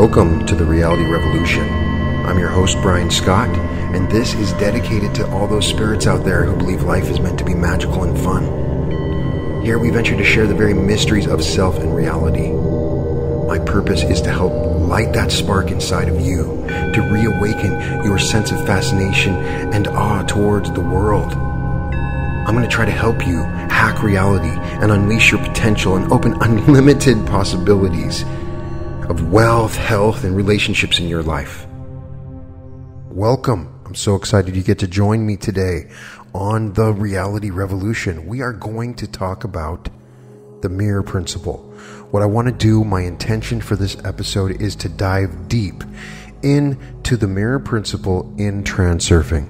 Welcome to the Reality Revolution. I'm your host, Brian Scott, and this is dedicated to all those spirits out there who believe life is meant to be magical and fun. Here we venture to share the very mysteries of self and reality. My purpose is to help light that spark inside of you, to reawaken your sense of fascination and awe towards the world. I'm going to try to help you hack reality and unleash your potential and open unlimited possibilities of wealth, health, and relationships in your life. Welcome. I'm so excited you get to join me today on the Reality Revolution. We are going to talk about the mirror principle. What I want to do, my intention for this episode is to dive deep into the mirror principle in transurfing.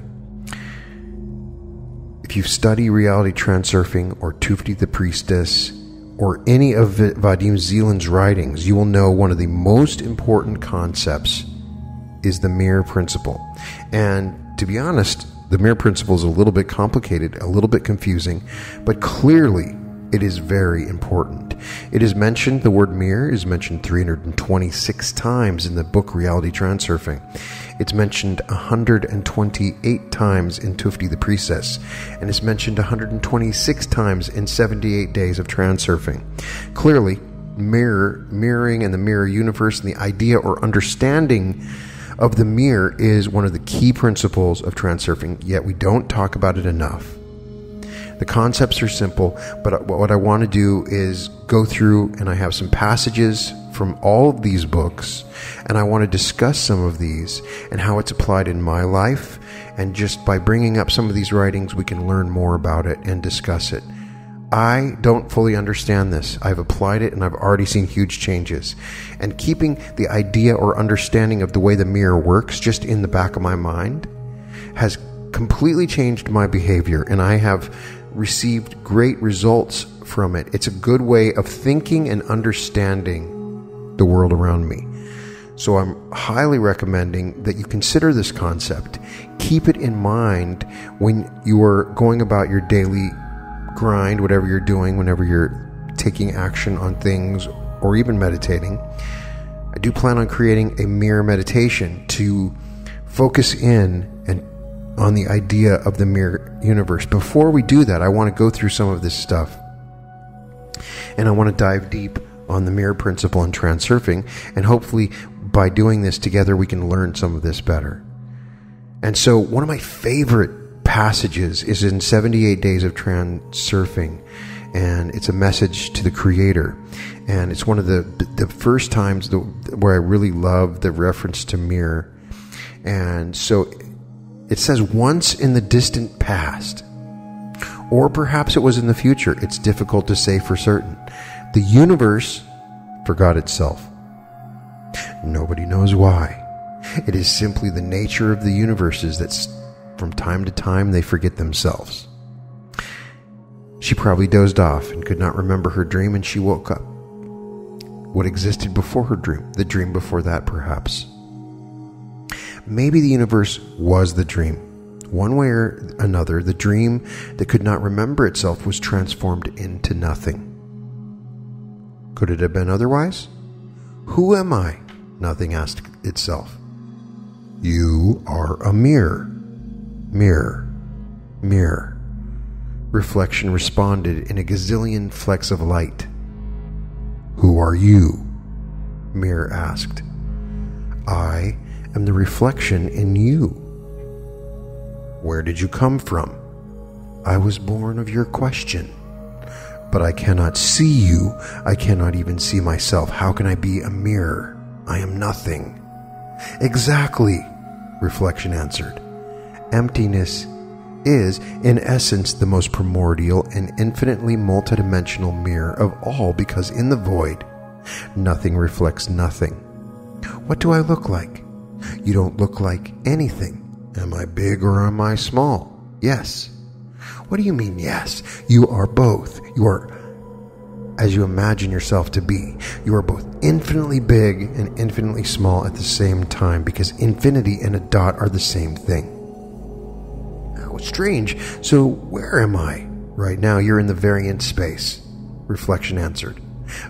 If you study reality transurfing or Tufti the Priestess or any of Vadim Zeland's writings, you will know one of the most important concepts is the mirror principle. And to be honest, the mirror principle is a little bit complicated, a little bit confusing, but clearly it is very important. It is mentioned, the word mirror is mentioned 326 times in the book Reality Transurfing. It's mentioned 128 times in Tufti the Priestess, and it's mentioned 126 times in 78 Days of Transurfing. Clearly, mirroring and the mirror universe and the idea or understanding of the mirror is one of the key principles of transurfing, yet we don't talk about it enough. The concepts are simple, but what I want to do is go through, and I have some passages from all of these books, and I want to discuss some of these and how it's applied in my life. And just by bringing up some of these writings, we can learn more about it and discuss it. I don't fully understand this. I've applied it and I've already seen huge changes. And keeping the idea or understanding of the way the mirror works just in the back of my mind has completely changed my behavior, and I have received great results from it. It's a good way of thinking and understanding the world around me. So I'm highly recommending that you consider this concept. Keep it in mind when you are going about your daily grind, whatever you're doing, whenever you're taking action on things or even meditating. I do plan on creating a mirror meditation to focus in and on the idea of the mirror universe. Before we do that, I want to go through some of this stuff, and I want to dive deep on the mirror principle in transurfing, and hopefully by doing this together we can learn some of this better. And so one of my favorite passages is in 78 Days of Transurfing, and it's a message to the creator, and it's one of the first times where I really love the reference to mirror. And so it says, once in the distant past, or perhaps it was in the future, it's difficult to say for certain, the universe forgot itself. Nobody knows why. It is simply the nature of the universes that from time to time they forget themselves. She probably dozed off and could not remember her dream, and she woke up. What existed before her dream? The dream before that, perhaps. Maybe the universe was the dream. One way or another, the dream that could not remember itself was transformed into nothing. Could it have been otherwise? Who am I? Nothing asked itself. You are a mirror. Mirror. Mirror. Reflection responded in a gazillion flecks of light. Who are you? Mirror asked. I am the reflection in you. Where did you come from? I was born of your question. But I cannot see you. I cannot even see myself. How can I be a mirror? I am nothing. Exactly, reflection answered. Emptiness is, in essence, the most primordial and infinitely multidimensional mirror of all, because in the void, nothing reflects nothing. What do I look like? You don't look like anything. Am I big or am I small? Yes. What do you mean, yes? You are both. You are as you imagine yourself to be. You are both infinitely big and infinitely small at the same time, because infinity and a dot are the same thing. Oh, strange. So where am I? Right now you're in the variance space, reflection answered.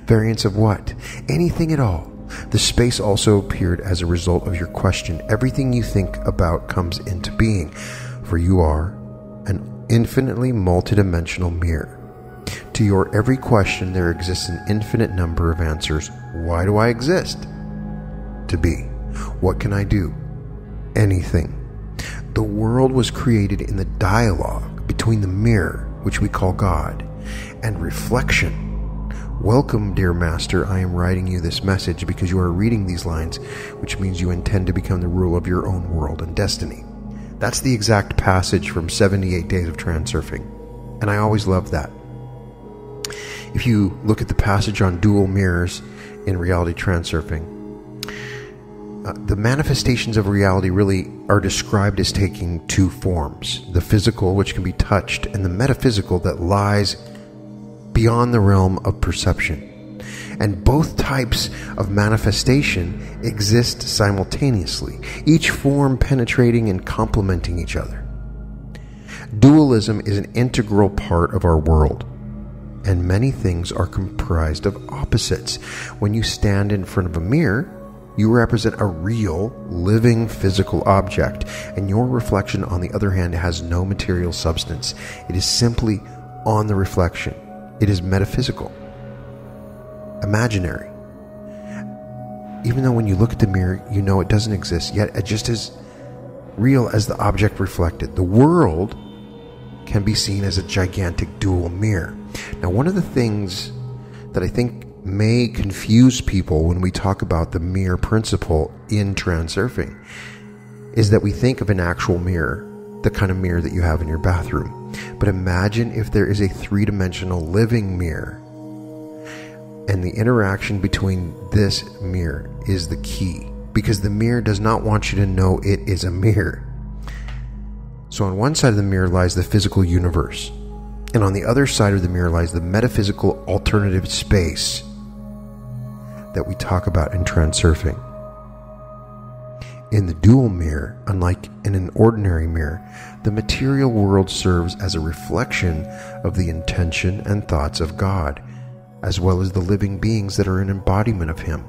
Variance of what? Anything at all. The space also appeared as a result of your question. Everything you think about comes into being, for you are an infinitely multidimensional mirror. To your every question, there exists an infinite number of answers. Why do I exist? To be. What can I do? Anything. The world was created in the dialogue between the mirror, which we call God, and reflection. Welcome, dear Master. I am writing you this message because you are reading these lines, which means you intend to become the ruler of your own world and destiny. That's the exact passage from 78 Days of Transurfing, and I always love that. If you look at the passage on dual mirrors in reality transurfing, the manifestations of reality really are described as taking two forms: the physical, which can be touched, and the metaphysical that lies beyond the realm of perception. And both types of manifestation exist simultaneously, each form penetrating and complementing each other. Dualism is an integral part of our world, and many things are comprised of opposites. When you stand in front of a mirror, you represent a real, living, physical object, and your reflection, on the other hand, has no material substance. It is simply on the reflection. It is metaphysical, imaginary. Even though when you look at the mirror, you know it doesn't exist, yet it just as real as the object reflected. The world can be seen as a gigantic dual mirror. Now, one of the things that I think may confuse people when we talk about the mirror principle in transurfing is that we think of an actual mirror, the kind of mirror that you have in your bathroom. But imagine if there is a three-dimensional living mirror, and the interaction between this mirror is the key, because the mirror does not want you to know it is a mirror. So on one side of the mirror lies the physical universe, and on the other side of the mirror lies the metaphysical alternative space that we talk about in transurfing. In the dual mirror, unlike in an ordinary mirror, the material world serves as a reflection of the intention and thoughts of God, as well as the living beings that are an embodiment of Him.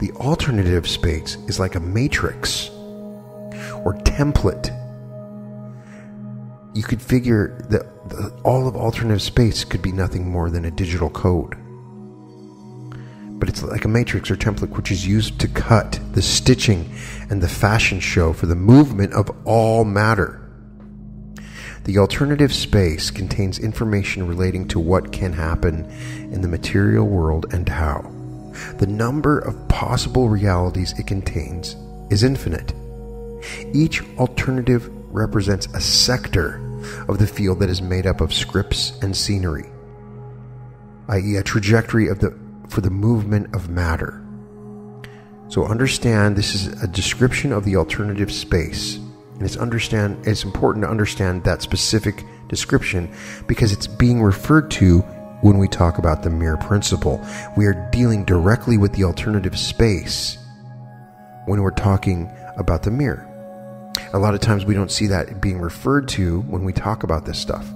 The alternative space is like a matrix or template. You could figure that all of alternative space could be nothing more than a digital code. But it's like a matrix or template which is used to cut the stitching and the fashion show for the movement of all matter. The alternative space contains information relating to what can happen in the material world and how. The number of possible realities it contains is infinite. Each alternative represents a sector of the field that is made up of scripts and scenery, i.e. a trajectory for the movement of matter. So understand this is a description of the alternative space, and it's important to understand that specific description because it's being referred to when we talk about the mirror principle. We are dealing directly with the alternative space when we're talking about the mirror. A lot of times we don't see that being referred to when we talk about this stuff.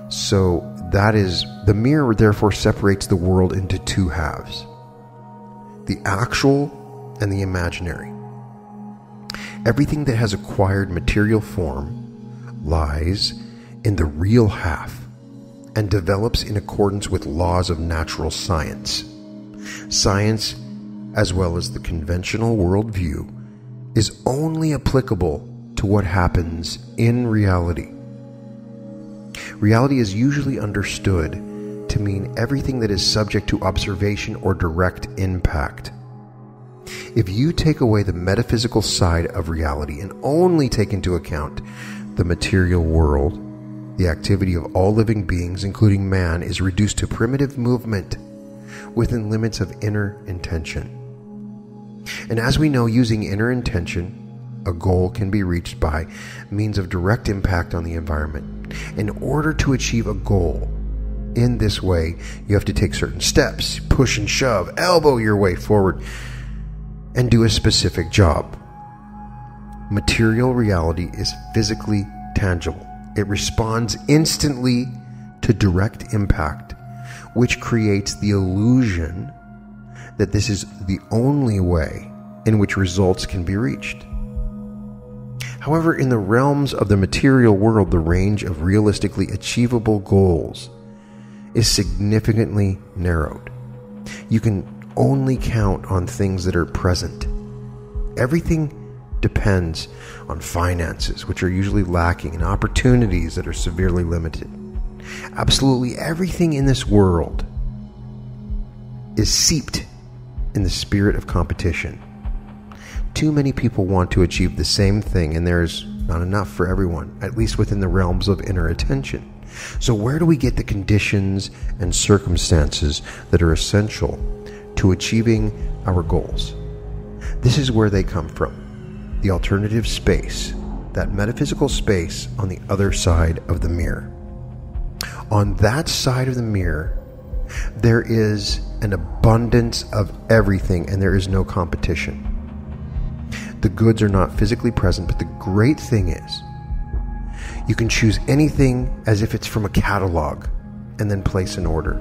So that is, the mirror therefore separates the world into two halves: the actual and the imaginary. Everything that has acquired material form lies in the real half and develops in accordance with laws of natural science. Science, as well as the conventional worldview, is only applicable to what happens in reality. Reality is usually understood to mean everything that is subject to observation or direct impact. If you take away the metaphysical side of reality and only take into account the material world, the activity of all living beings, including man, is reduced to primitive movement within limits of inner intention. And as we know, using inner intention, a goal can be reached by means of direct impact on the environment. In order to achieve a goal in this way, you have to take certain steps, push and shove, elbow your way forward, and do a specific job. Material reality is physically tangible. It responds instantly to direct impact, which creates the illusion that this is the only way in which results can be reached. However, in the realms of the material world, the range of realistically achievable goals is significantly narrowed. You can only count on things that are present. Everything depends on finances, which are usually lacking, and opportunities that are severely limited. Absolutely everything in this world is seeped in the spirit of competition. Too many people want to achieve the same thing, and there's not enough for everyone, at least within the realms of inner attention. So where do we get the conditions and circumstances that are essential to achieving our goals? This is where they come from. The alternative space, that metaphysical space on the other side of the mirror. On that side of the mirror, there is an abundance of everything, and there is no competition. The goods are not physically present, but the great thing is, you can choose anything as if it's from a catalog and then place an order.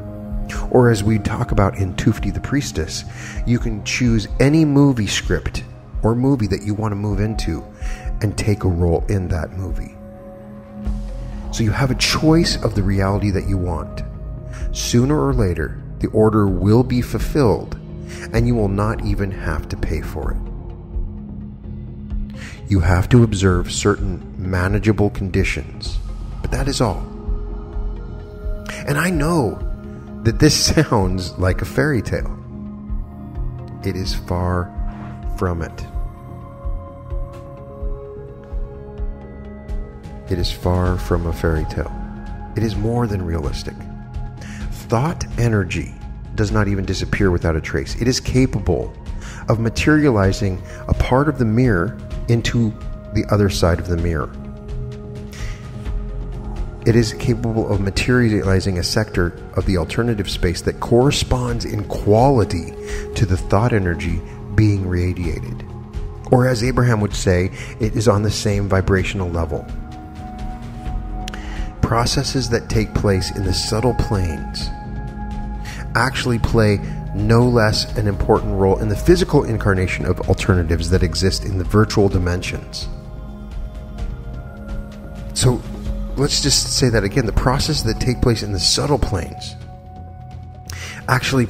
Or as we talk about in Tufti the Priestess, you can choose any movie script or movie that you want to move into and take a role in that movie. So you have a choice of the reality that you want. Sooner or later, the order will be fulfilled, and you will not even have to pay for it. You have to observe certain manageable conditions, but that is all. And I know that this sounds like a fairy tale. It is far from it. It is far from a fairy tale. It is more than realistic. Thought energy does not even disappear without a trace. It is capable of materializing a part of the mirror into the other side of the mirror. It is capable of materializing a sector of the alternative space that corresponds in quality to the thought energy being radiated. Or as Abraham would say, it is on the same vibrational level. Processes that take place in the subtle planes actually play no less an important role in the physical incarnation of alternatives that exist in the virtual dimensions. So let's just say that again. The processes that take place in the subtle planes actually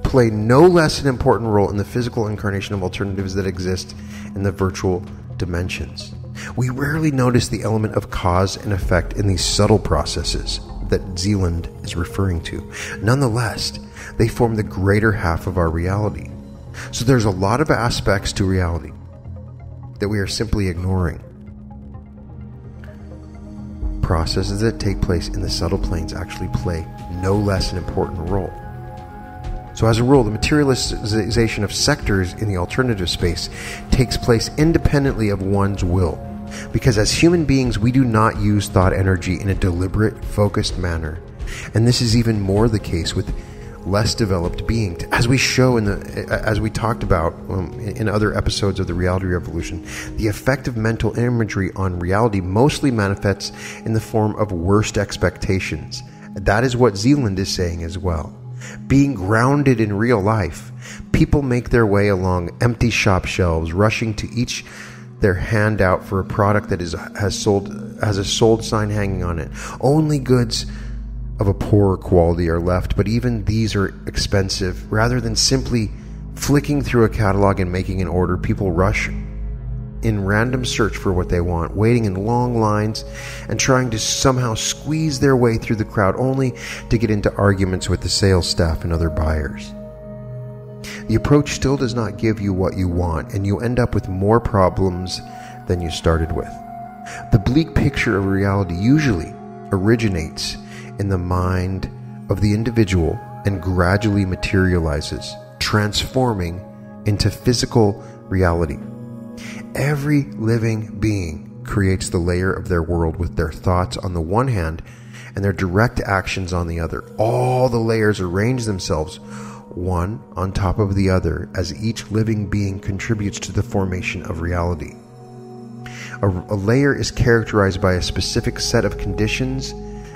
play no less an important role in the physical incarnation of alternatives that exist in the virtual dimensions. We rarely notice the element of cause and effect in these subtle processes that Zeland is referring to. Nonetheless, they form the greater half of our reality. So there's a lot of aspects to reality that we are simply ignoring. Processes that take place in the subtle planes actually play no less an important role. So as a rule, the materialization of sectors in the alternative space takes place independently of one's will. Because as human beings, we do not use thought energy in a deliberate, focused manner. And this is even more the case with less developed beings. As we show as we talked about in other episodes of the Reality Revolution, the effect of mental imagery on reality mostly manifests in the form of worst expectations. That is what Zeland is saying as well. Being grounded in real life, people make their way along empty shop shelves, rushing to each their hand out for a product that has a sold sign hanging on it. Only goods of a poorer quality are left, but even these are expensive. Rather than simply flicking through a catalog and making an order, people rush in random search for what they want, waiting in long lines and trying to somehow squeeze their way through the crowd, only to get into arguments with the sales staff and other buyers. The approach still does not give you what you want, and you end up with more problems than you started with. The bleak picture of reality usually originates in the mind of the individual and gradually materializes, transforming into physical reality. Every living being creates the layer of their world with their thoughts on the one hand and their direct actions on the other. All the layers arrange themselves one on top of the other as each living being contributes to the formation of reality. A layer is characterized by a specific set of conditions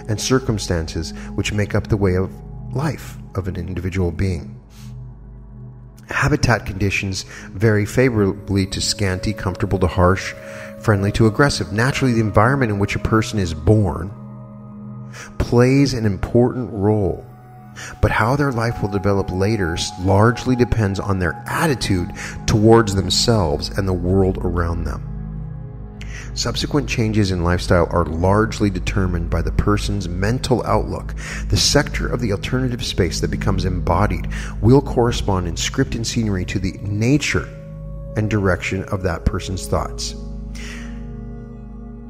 and circumstances which make up the way of life of an individual being. Habitat conditions vary favorably to scanty, comfortable to harsh, friendly to aggressive. Naturally, the environment in which a person is born plays an important role, but how their life will develop later largely depends on their attitude towards themselves and the world around them. Subsequent changes in lifestyle are largely determined by the person's mental outlook. The sector of the alternative space that becomes embodied will correspond in script and scenery to the nature and direction of that person's thoughts.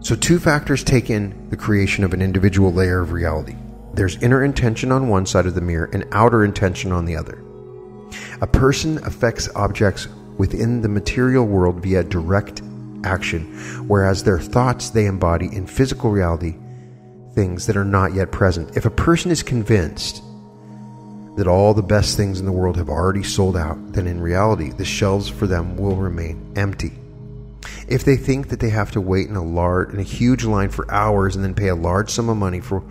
So 2 factors take in the creation of an individual layer of reality. There's inner intention on one side of the mirror and outer intention on the other. A person affects objects within the material world via direct action, whereas their thoughts they embody in physical reality, things that are not yet present. If a person is convinced that all the best things in the world have already sold out, then in reality the shelves for them will remain empty. If they think that they have to wait in a huge line for hours and then pay a large sum of money for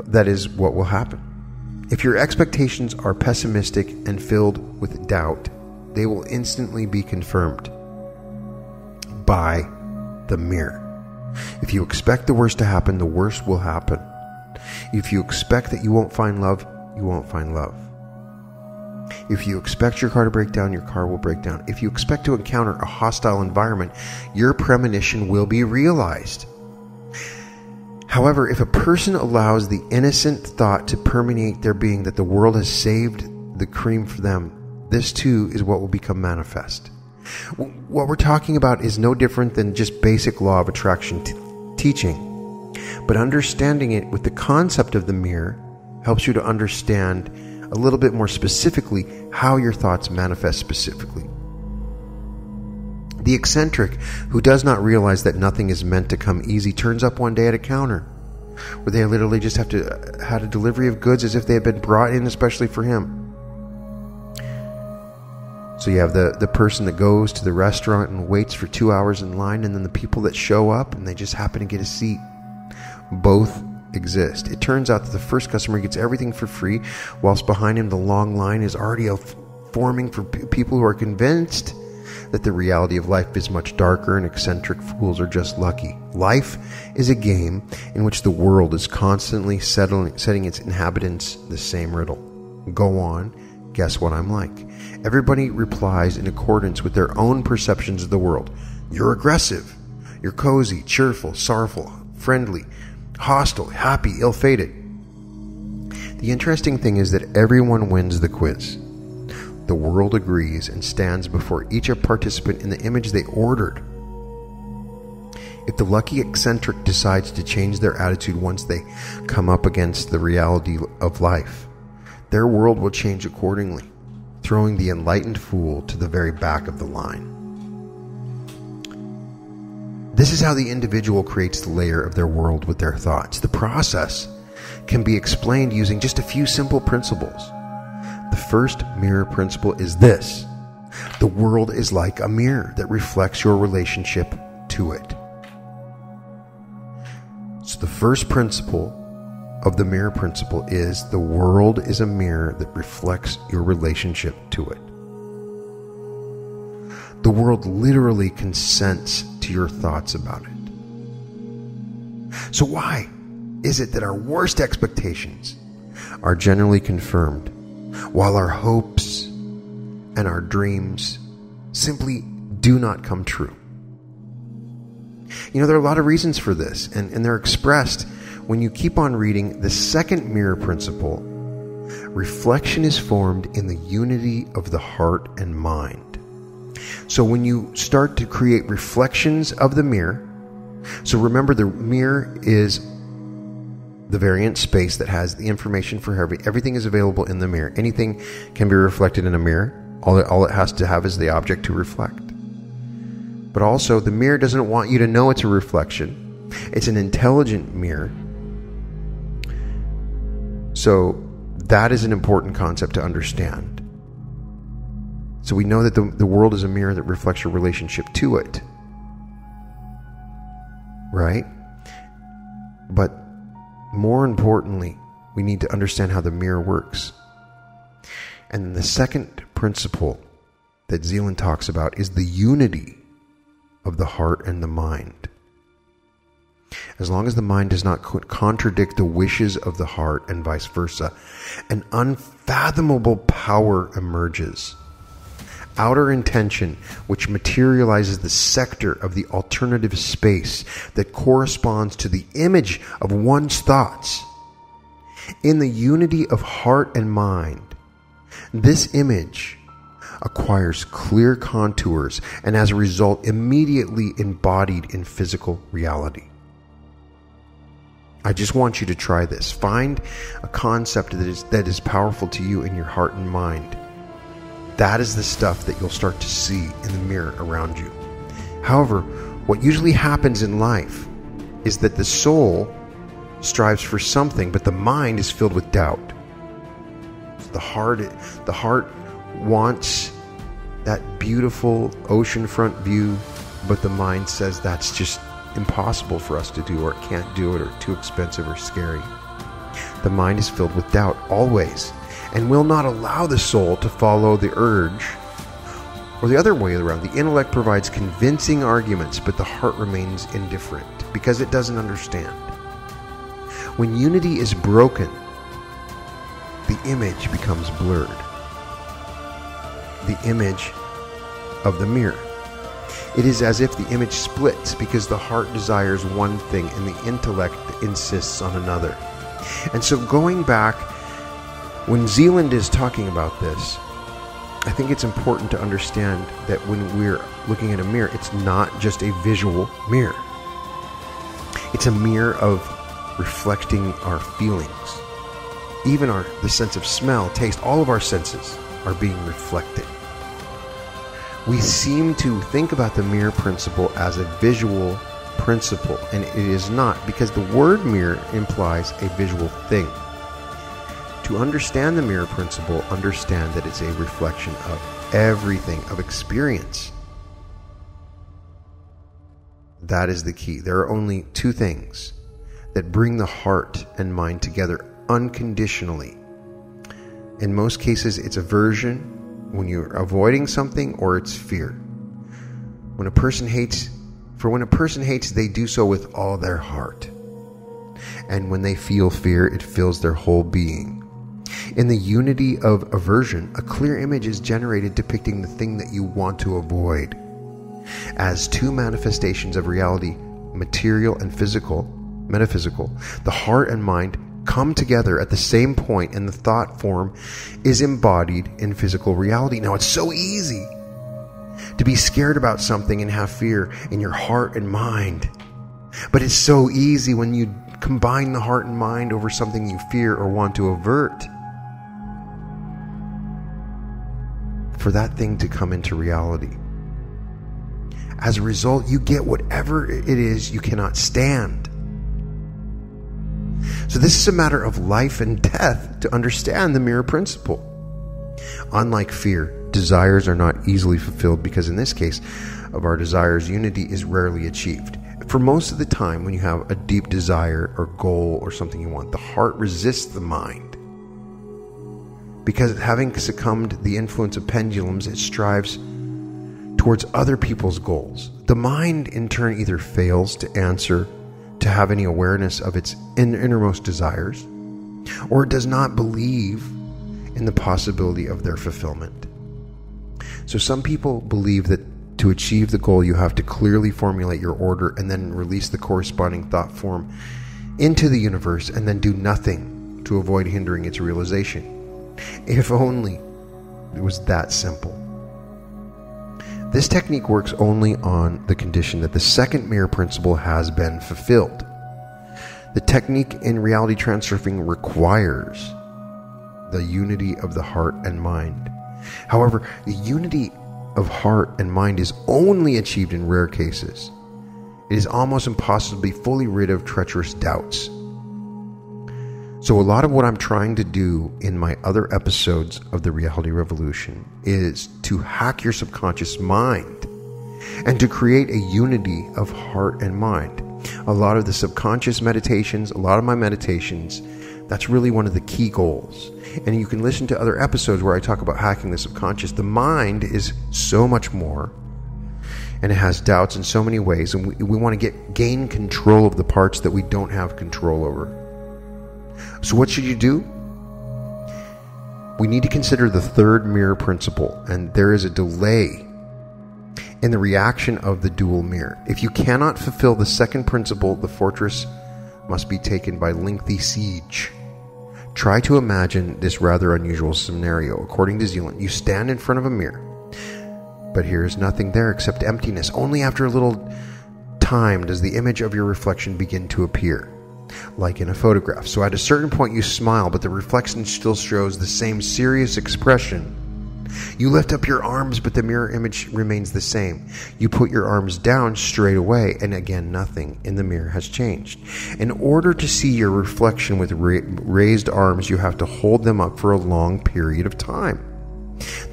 that is what will happen. If your expectations are pessimistic and filled with doubt, they will instantly be confirmed by the mirror. If you expect the worst to happen, the worst will happen. If you expect that you won't find love, you won't find love. If you expect your car to break down, your car will break down. If you expect to encounter a hostile environment, your premonition will be realized. However, if a person allows the innocent thought to permeate their being that the world has saved the cream for them, this too is what will become manifest. What we're talking about is no different than just basic law of attraction teaching, but understanding it with the concept of the mirror helps you to understand a little bit more specifically how your thoughts manifest specifically. The eccentric who does not realize that nothing is meant to come easy turns up one day at a counter where they literally just had a delivery of goods as if they had been brought in especially for him. So you have the person that goes to the restaurant and waits for 2 hours in line, and then the people that show up and they just happen to get a seat. Both exist. It turns out that the first customer gets everything for free, whilst behind him the long line is already forming for people who are convinced that the reality of life is much darker and eccentric fools are just lucky. Life is a game in which the world is constantly setting its inhabitants the same riddle. Go on, guess what I'm like. Everybody replies in accordance with their own perceptions of the world. You're aggressive. You're cozy, cheerful, sorrowful, friendly, hostile, happy, ill-fated. The interesting thing is that everyone wins the quiz. The world agrees and stands before each participant in the image they ordered. If the lucky eccentric decides to change their attitude once they come up against the reality of life, their world will change accordingly, throwing the enlightened fool to the very back of the line. This is how the individual creates the layer of their world with their thoughts. The process can be explained using just a few simple principles. The first mirror principle is this: the world is like a mirror that reflects your relationship to it. So the first principle of the mirror principle is the world is a mirror that reflects your relationship to it. The world literally consents to your thoughts about it. So why is it that our worst expectations are generally confirmed, while our hopes and our dreams simply do not come true? You know, there are a lot of reasons for this, and they're expressed when you keep on reading the second mirror principle. Reflection is formed in the unity of the heart and mind. So when you start to create reflections of the mirror, so remember the mirror is the variant space that has the information for everything is available in the mirror. Anything can be reflected in a mirror. All it has to have is the object to reflect. But also, the mirror doesn't want you to know it's a reflection. It's an intelligent mirror. So that is an important concept to understand. So we know that the world is a mirror that reflects your relationship to it. Right? But more importantly, we need to understand how the mirror works. And the second principle that Zeland talks about is the unity of the heart and the mind. As long as the mind does not contradict the wishes of the heart and vice versa, an unfathomable power emerges. Outer intention, which materializes the sector of the alternative space that corresponds to the image of one's thoughts. In the unity of heart and mind, this image acquires clear contours and as a result immediately embodied in physical reality. I just want you to try this. Find a concept that is powerful to you in your heart and mind. That is the stuff that you'll start to see in the mirror around you. However, what usually happens in life is that the soul strives for something, but the mind is filled with doubt. The heart wants that beautiful oceanfront view, but the mind says that's just impossible for us to do, or it can't do it, or too expensive or scary. The mind is filled with doubt always, and will not allow the soul to follow the urge. Or the other way around, the intellect provides convincing arguments, but the heart remains indifferent because it doesn't understand. When unity is broken, the image becomes blurred. The image of the mirror. It is as if the image splits because the heart desires one thing and the intellect insists on another. And so going back, when Zeland is talking about this, I think it's important to understand that when we're looking at a mirror, it's not just a visual mirror. It's a mirror of reflecting our feelings. Even the sense of smell, taste, all of our senses are being reflected. We seem to think about the mirror principle as a visual principle, and it is not, because the word mirror implies a visual thing. To understand the mirror principle, understand that it's a reflection of everything, of experience. That is the key. There are only two things that bring the heart and mind together unconditionally. In most cases, it's aversion, when you're avoiding something, or it's fear. When a person hates, they do so with all their heart. And when they feel fear, it fills their whole being. In the unity of aversion, a clear image is generated depicting the thing that you want to avoid. As two manifestations of reality, material and metaphysical, the heart and mind come together at the same point, and the thought form is embodied in physical reality. Now, it's so easy to be scared about something and have fear in your heart and mind. But it's so easy when you combine the heart and mind over something you fear or want to avert, for that thing to come into reality. As a result, you get whatever it is you cannot stand. So this is a matter of life and death to understand the mirror principle. Unlike fear, desires are not easily fulfilled because in this case of our desires, unity is rarely achieved. For most of the time, when you have a deep desire or goal or something you want, the heart resists the mind. Because having succumbed to the influence of pendulums, it strives towards other people's goals. The mind, in turn, either fails to answer, to have any awareness of its innermost desires, or it does not believe in the possibility of their fulfillment. So some people believe that to achieve the goal, you have to clearly formulate your order and then release the corresponding thought form into the universe and then do nothing to avoid hindering its realization. If only it was that simple. This technique works only on the condition that the second mirror principle has been fulfilled. The technique in reality transurfing requires the unity of the heart and mind. However, the unity of heart and mind is only achieved in rare cases. It is almost impossible to be fully rid of treacherous doubts. So a lot of what I'm trying to do in my other episodes of the Reality Revolution is to hack your subconscious mind and to create a unity of heart and mind. A lot of the subconscious meditations, a lot of my meditations That's really one of the key goals. And you can listen to other episodes where I talk about hacking the subconscious. The mind is so much more, and it has doubts in so many ways, and we want to gain control of the parts that we don't have control over. So what should you do? We need to consider the third mirror principle, and there is a delay in the reaction of the dual mirror. If you cannot fulfill the second principle, the fortress must be taken by lengthy siege. Try to imagine this rather unusual scenario. According to Zeland, you stand in front of a mirror, but here is nothing there except emptiness. Only after a little time does the image of your reflection begin to appear, like in a photograph. So at a certain point you smile, but the reflection still shows the same serious expression. You lift up your arms, but the mirror image remains the same. You put your arms down straight away, and again nothing in the mirror has changed. In order to see your reflection with raised arms, you have to hold them up for a long period of time.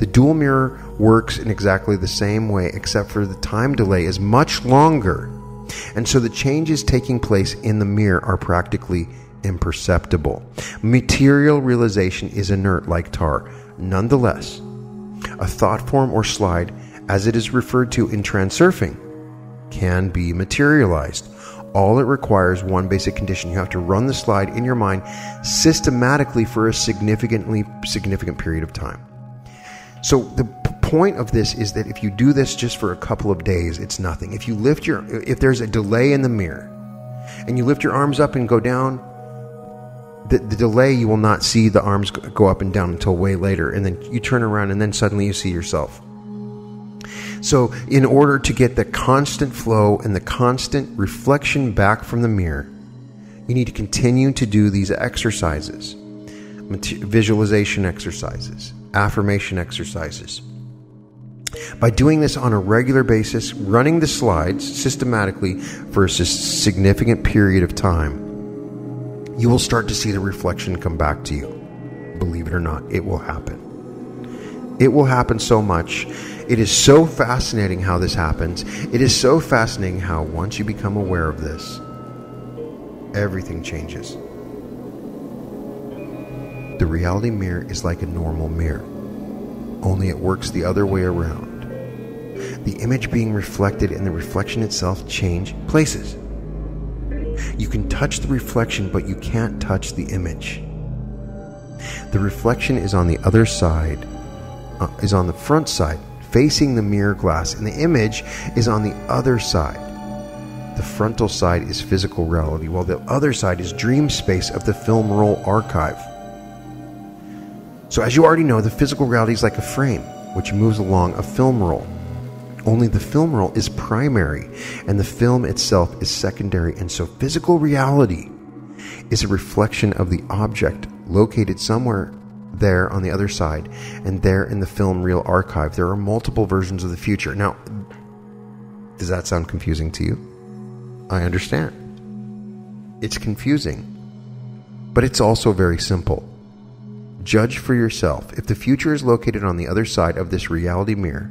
The dual mirror works in exactly the same way, except for the time delay is much longer, and so the changes taking place in the mirror are practically imperceptible. Material realization is inert like tar. Nonetheless, a thought form or slide, as it is referred to in transurfing, can be materialized. All it requires one basic condition. You have to run the slide in your mind systematically for a significant period of time. So the point of this is that if you do this just for a couple of days, it's nothing. If there's a delay in the mirror and you lift your arms up and go down, the delay, you will not see the arms go up and down until way later, and then you turn around and then suddenly you see yourself. So in order to get the constant flow and the constant reflection back from the mirror, you need to continue to do these exercises, visualization exercises, affirmation exercises. By doing this on a regular basis, running the slides systematically for a significant period of time, you will start to see the reflection come back to you. Believe it or not, it will happen. It will happen so much. It is so fascinating how this happens. It is so fascinating how once you become aware of this, everything changes. The reality mirror is like a normal mirror, only it works the other way around. The image being reflected and the reflection itself change places. You can touch the reflection, but you can't touch the image. The reflection is on the other side, is on the front side, facing the mirror glass, and the image is on the other side. The frontal side is physical reality, while the other side is dream space of the film roll archive. So as you already know, the physical reality is like a frame, which moves along a film roll. Only the film roll is primary, and the film itself is secondary, and so physical reality is a reflection of the object located somewhere there on the other side, and there in the film reel archive, there are multiple versions of the future. Now, does that sound confusing to you? I understand. It's confusing, but it's also very simple. Judge for yourself. If the future is located on the other side of this reality mirror,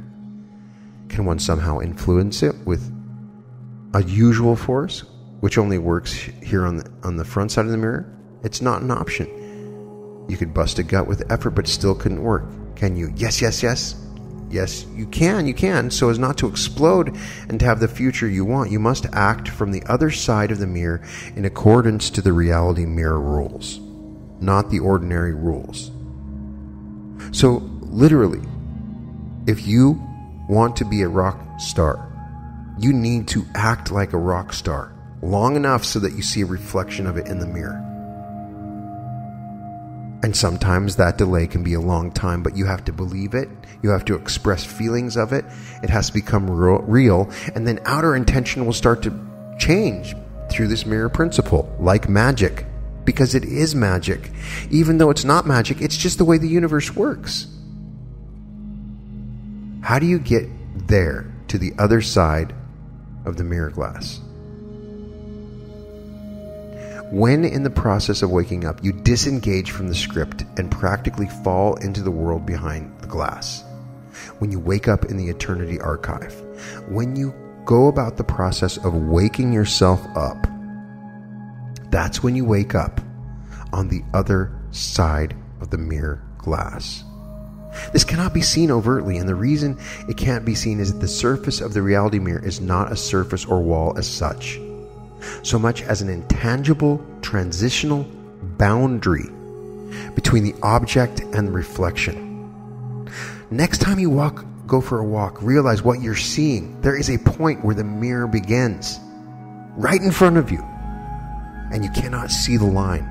can one somehow influence it with a usual force, which only works here on the front side of the mirror? It's not an option. You could bust a gut with effort, but it still couldn't work. Can you? Yes, yes, yes. Yes, you can. So as not to explode and to have the future you want, you must act from the other side of the mirror in accordance to the reality mirror rules, not the ordinary rules. So literally, if you want to be a rock star, you need to act like a rock star long enough so that you see a reflection of it in the mirror. And sometimes that delay can be a long time, but you have to believe it. You have to express feelings of it. It has to become real, and then outer intention will start to change through this mirror principle, like magic, because it is magic. Even though it's not magic, it's just the way the universe works. How do you get there to the other side of the mirror glass? When in the process of waking up, you disengage from the script and practically fall into the world behind the glass. When you wake up in the eternity archive. When you go about the process of waking yourself up, that's when you wake up on the other side of the mirror glass. This cannot be seen overtly, and the reason it can't be seen is that the surface of the reality mirror is not a surface or wall as such, so much as an intangible transitional boundary between the object and the reflection. Next time you go for a walk, realize what you're seeing. There is a point where the mirror begins, right in front of you, and you cannot see the line.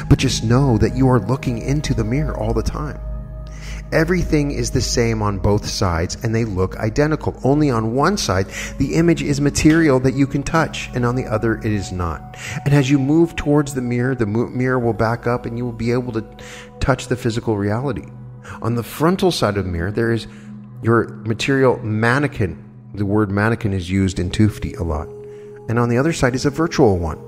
But just know that you are looking into the mirror all the time. Everything is the same on both sides, and they look identical. Only on one side, the image is material that you can touch, and on the other, it is not. And as you move towards the mirror will back up, and you will be able to touch the physical reality. On the frontal side of the mirror, there is your material mannequin. The word mannequin is used in Tufti a lot. And on the other side is a virtual one.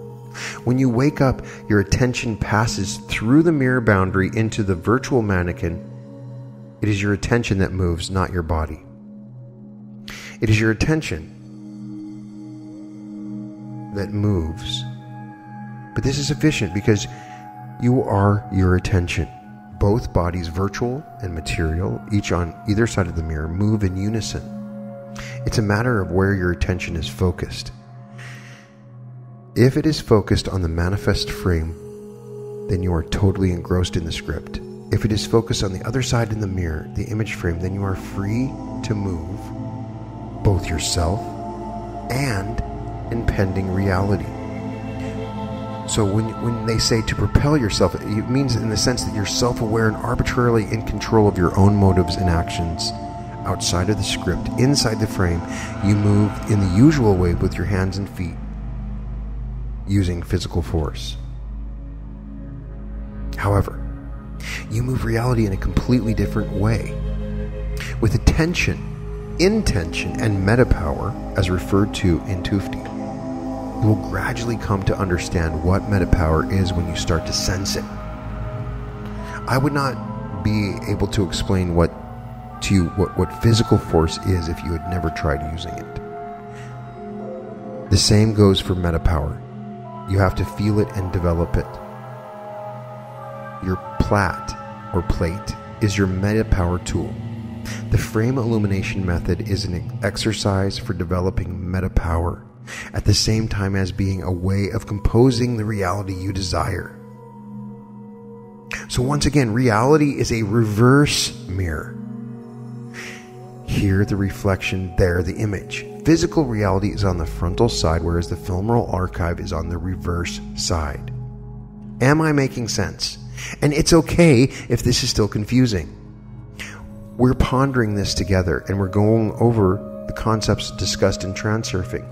When you wake up, your attention passes through the mirror boundary into the virtual mannequin. It is your attention that moves, not your body. It is your attention that moves. But this is sufficient because you are your attention. Both bodies, virtual and material, each on either side of the mirror, move in unison. It's a matter of where your attention is focused. If it is focused on the manifest frame, then you are totally engrossed in the script. If it is focused on the other side in the mirror, the image frame, then you are free to move both yourself and impending reality. So when they say to propel yourself, it means in the sense that you're self-aware and arbitrarily in control of your own motives and actions outside of the script. Inside the frame, you move in the usual way with your hands and feet, using physical force. However, you move reality in a completely different way. With attention, intention, and meta power, as referred to in Tufti, you will gradually come to understand what meta power is when you start to sense it. I would not be able to explain what physical force is if you had never tried using it. The same goes for meta power. You have to feel it and develop it. Your plate or plate is your meta power tool. The frame illumination method is an exercise for developing meta power at the same time as being a way of composing the reality you desire. So once again, reality is a reverse mirror. Here the reflection, there the image. Physical reality is on the frontal side, whereas the film roll archive is on the reverse side. Am I making sense? And it's okay if this is still confusing. We're pondering this together, and we're going over the concepts discussed in Transurfing.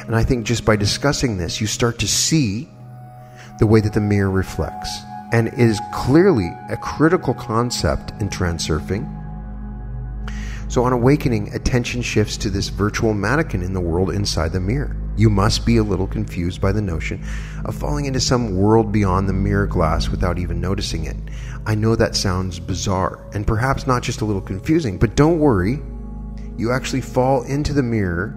And I think just by discussing this, you start to see the way that the mirror reflects. And it is clearly a critical concept in Transurfing. So on awakening, attention shifts to this virtual mannequin in the world inside the mirror. You must be a little confused by the notion of falling into some world beyond the mirror glass without even noticing it. I know that sounds bizarre, and perhaps not just a little confusing, but don't worry. You actually fall into the mirror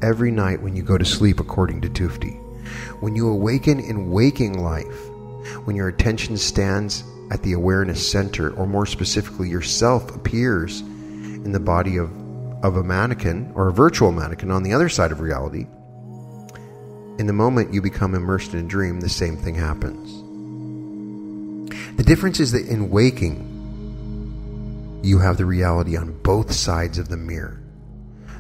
every night when you go to sleep, according to Tufti. When you awaken in waking life, when your attention stands at the awareness center, or more specifically, yourself appears in the body of a mannequin or a virtual mannequin on the other side of reality, in the moment you become immersed in a dream, the same thing happens. The difference is that in waking, you have the reality on both sides of the mirror,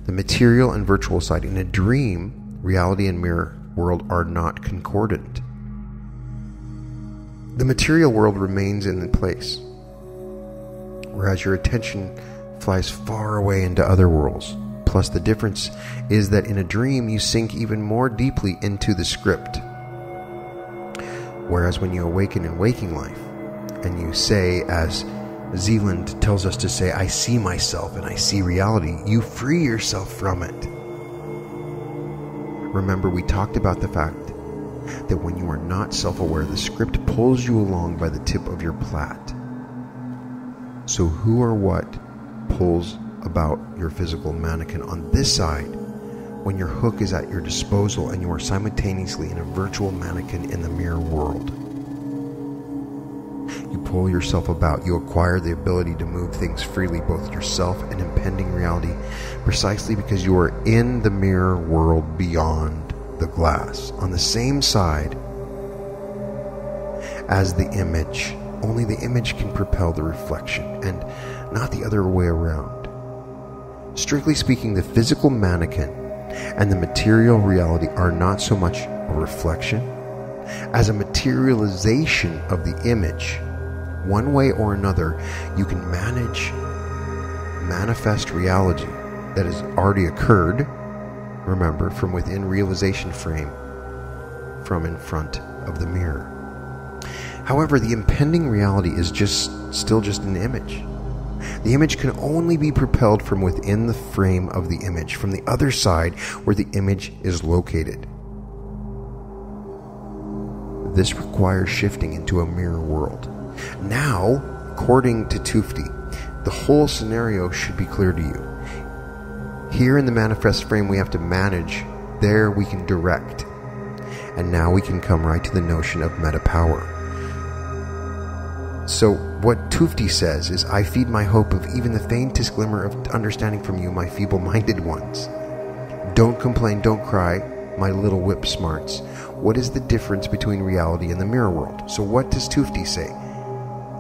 the material and virtual side. In a dream, reality and mirror world are not concordant. The material world remains in place, whereas your attention flies far away into other worlds. Plus, the difference is that in a dream, you sink even more deeply into the script. Whereas when you awaken in waking life, and you say, as Zeland tells us to say, I see myself and I see reality, you free yourself from it. Remember, we talked about the fact that when you are not self-aware, the script pulls you along by the tip of your plait. So who or what pulls about your physical mannequin on this side when your hook is at your disposal and you are simultaneously in a virtual mannequin in the mirror world? pull yourself about. You acquire the ability to move things freely, both yourself and impending reality, precisely because you are in the mirror world beyond the glass, on the same side as the image. Only the image can propel the reflection, and not the other way around. Strictly speaking, the physical mannequin and the material reality are not so much a reflection as a materialization of the image. One way or another, you can manifest reality that has already occurred, remember, from within realization frame, from in front of the mirror. However, the impending reality is still just an image. The image can only be propelled from within the frame of the image, from the other side where the image is located. This requires shifting into a mirror world. Now, according to Tufti, the whole scenario should be clear to you. Here in the manifest frame we have to manage, there we can direct. And now we can come right to the notion of meta power. So what Tufti says is, I feed my hope of even the faintest glimmer of understanding from you, my feeble-minded ones. Don't complain, don't cry, my little whip smarts. What is the difference between reality and the mirror world? So what does Tufti say?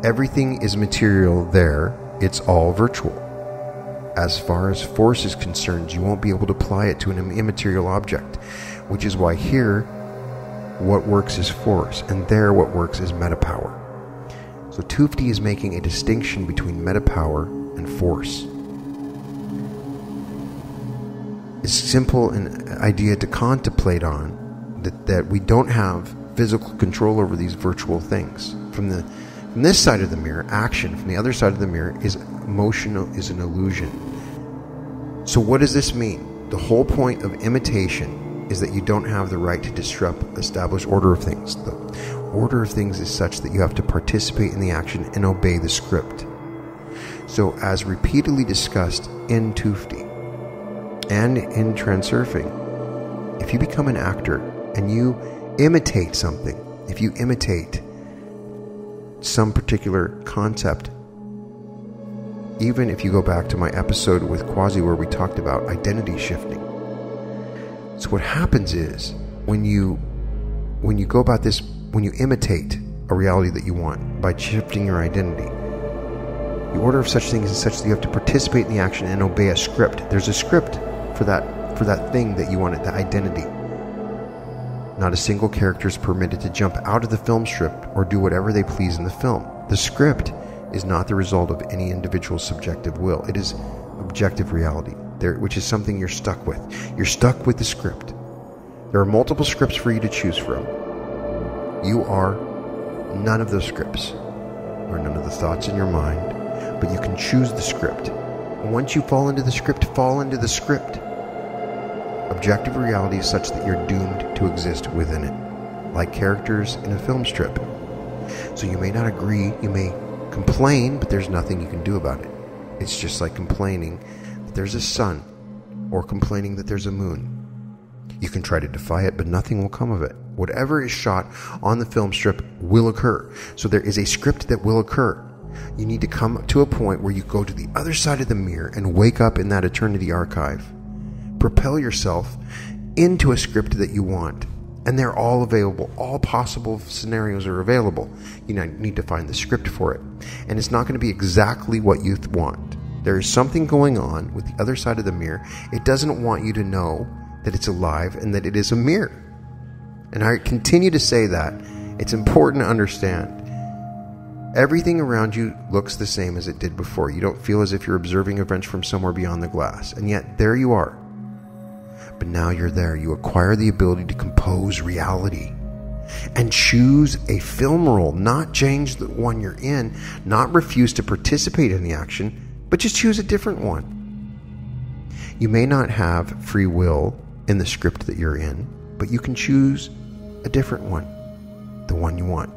Everything is material there, it's all virtual. As far as force is concerned, you won't be able to apply it to an immaterial object, which is why here, what works is force, and there what works is meta power. So Tufti is making a distinction between meta power and force. It's simple an idea to contemplate on, that we don't have physical control over these virtual things. From this side of the mirror, action. From the other side of the mirror is emotional, is an illusion. So what does this mean? The whole point of imitation is that you don't have the right to disrupt established order of things. The order of things is such that you have to participate in the action and obey the script. So as repeatedly discussed in Tufti and in Transurfing, if you become an actor and you imitate something, if you imitate some particular concept, even if you go back to my episode with Quasi where we talked about identity shifting. So what happens is when you go about this, when you imitate a reality that you want by shifting your identity, the order of such things is such that you have to participate in the action and obey a script. There's a script for that thing that you wanted, the identity. Not a single character is permitted to jump out of the film script or do whatever they please in the film. The script is not the result of any individual's subjective will. It is objective reality, which is something you're stuck with. You're stuck with the script. There are multiple scripts for you to choose from. You are none of those scripts, or none of the thoughts in your mind, but you can choose the script. And once you fall into the script, fall into the script. Objective reality is such that you're doomed to exist within it, like characters in a film strip. So you may not agree, you may complain, but there's nothing you can do about it. It's just like complaining that there's a sun, or complaining that there's a moon. You can try to defy it, but nothing will come of it. Whatever is shot on the film strip will occur. So there is a script that will occur. You need to come to a point where you go to the other side of the mirror and wake up in that eternity archive. Propel yourself into a script that you want. And they're all available. All possible scenarios are available. You need to find the script for it. And it's not going to be exactly what you want. There is something going on with the other side of the mirror. It doesn't want you to know that it's alive and that it is a mirror. And I continue to say that. It's important to understand. Everything around you looks the same as it did before. You don't feel as if you're observing events from somewhere beyond the glass. And yet, there you are. But now you're there. You acquire the ability to compose reality and choose a film role, not change the one you're in, not refuse to participate in the action, but just choose a different one. You may not have free will in the script that you're in, but you can choose a different one, the one you want.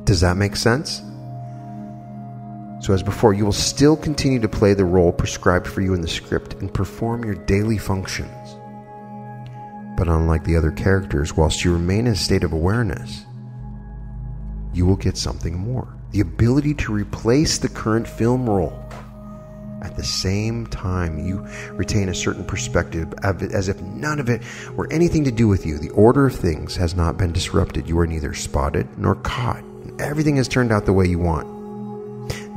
Does that make sense? So as before, you will still continue to play the role prescribed for you in the script and perform your daily functions. But unlike the other characters, whilst you remain in a state of awareness, you will get something more. The ability to replace the current film roll. At the same time, you retain a certain perspective as if none of it were anything to do with you. The order of things has not been disrupted. You are neither spotted nor caught. Everything has turned out the way you want.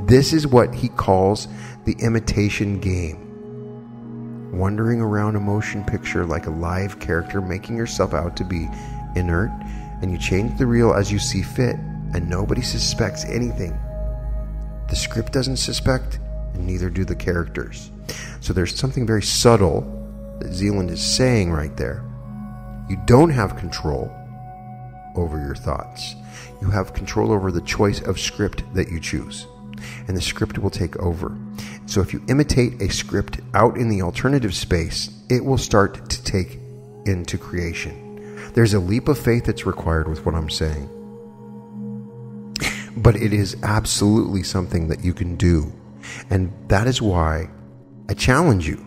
This is what he calls the imitation game. Wandering around a motion picture like a live character, making yourself out to be inert, and you change the reel as you see fit, and nobody suspects anything. The script doesn't suspect, and neither do the characters. So there's something very subtle that Zeland is saying right there. You don't have control over your thoughts. You have control over the choice of script that you choose, and the script will take over. So if you imitate a script out in the alternative space, it will start to take into creation. There's a leap of faith that's required with what I'm saying, but it is absolutely something that you can do. And that is why I challenge you.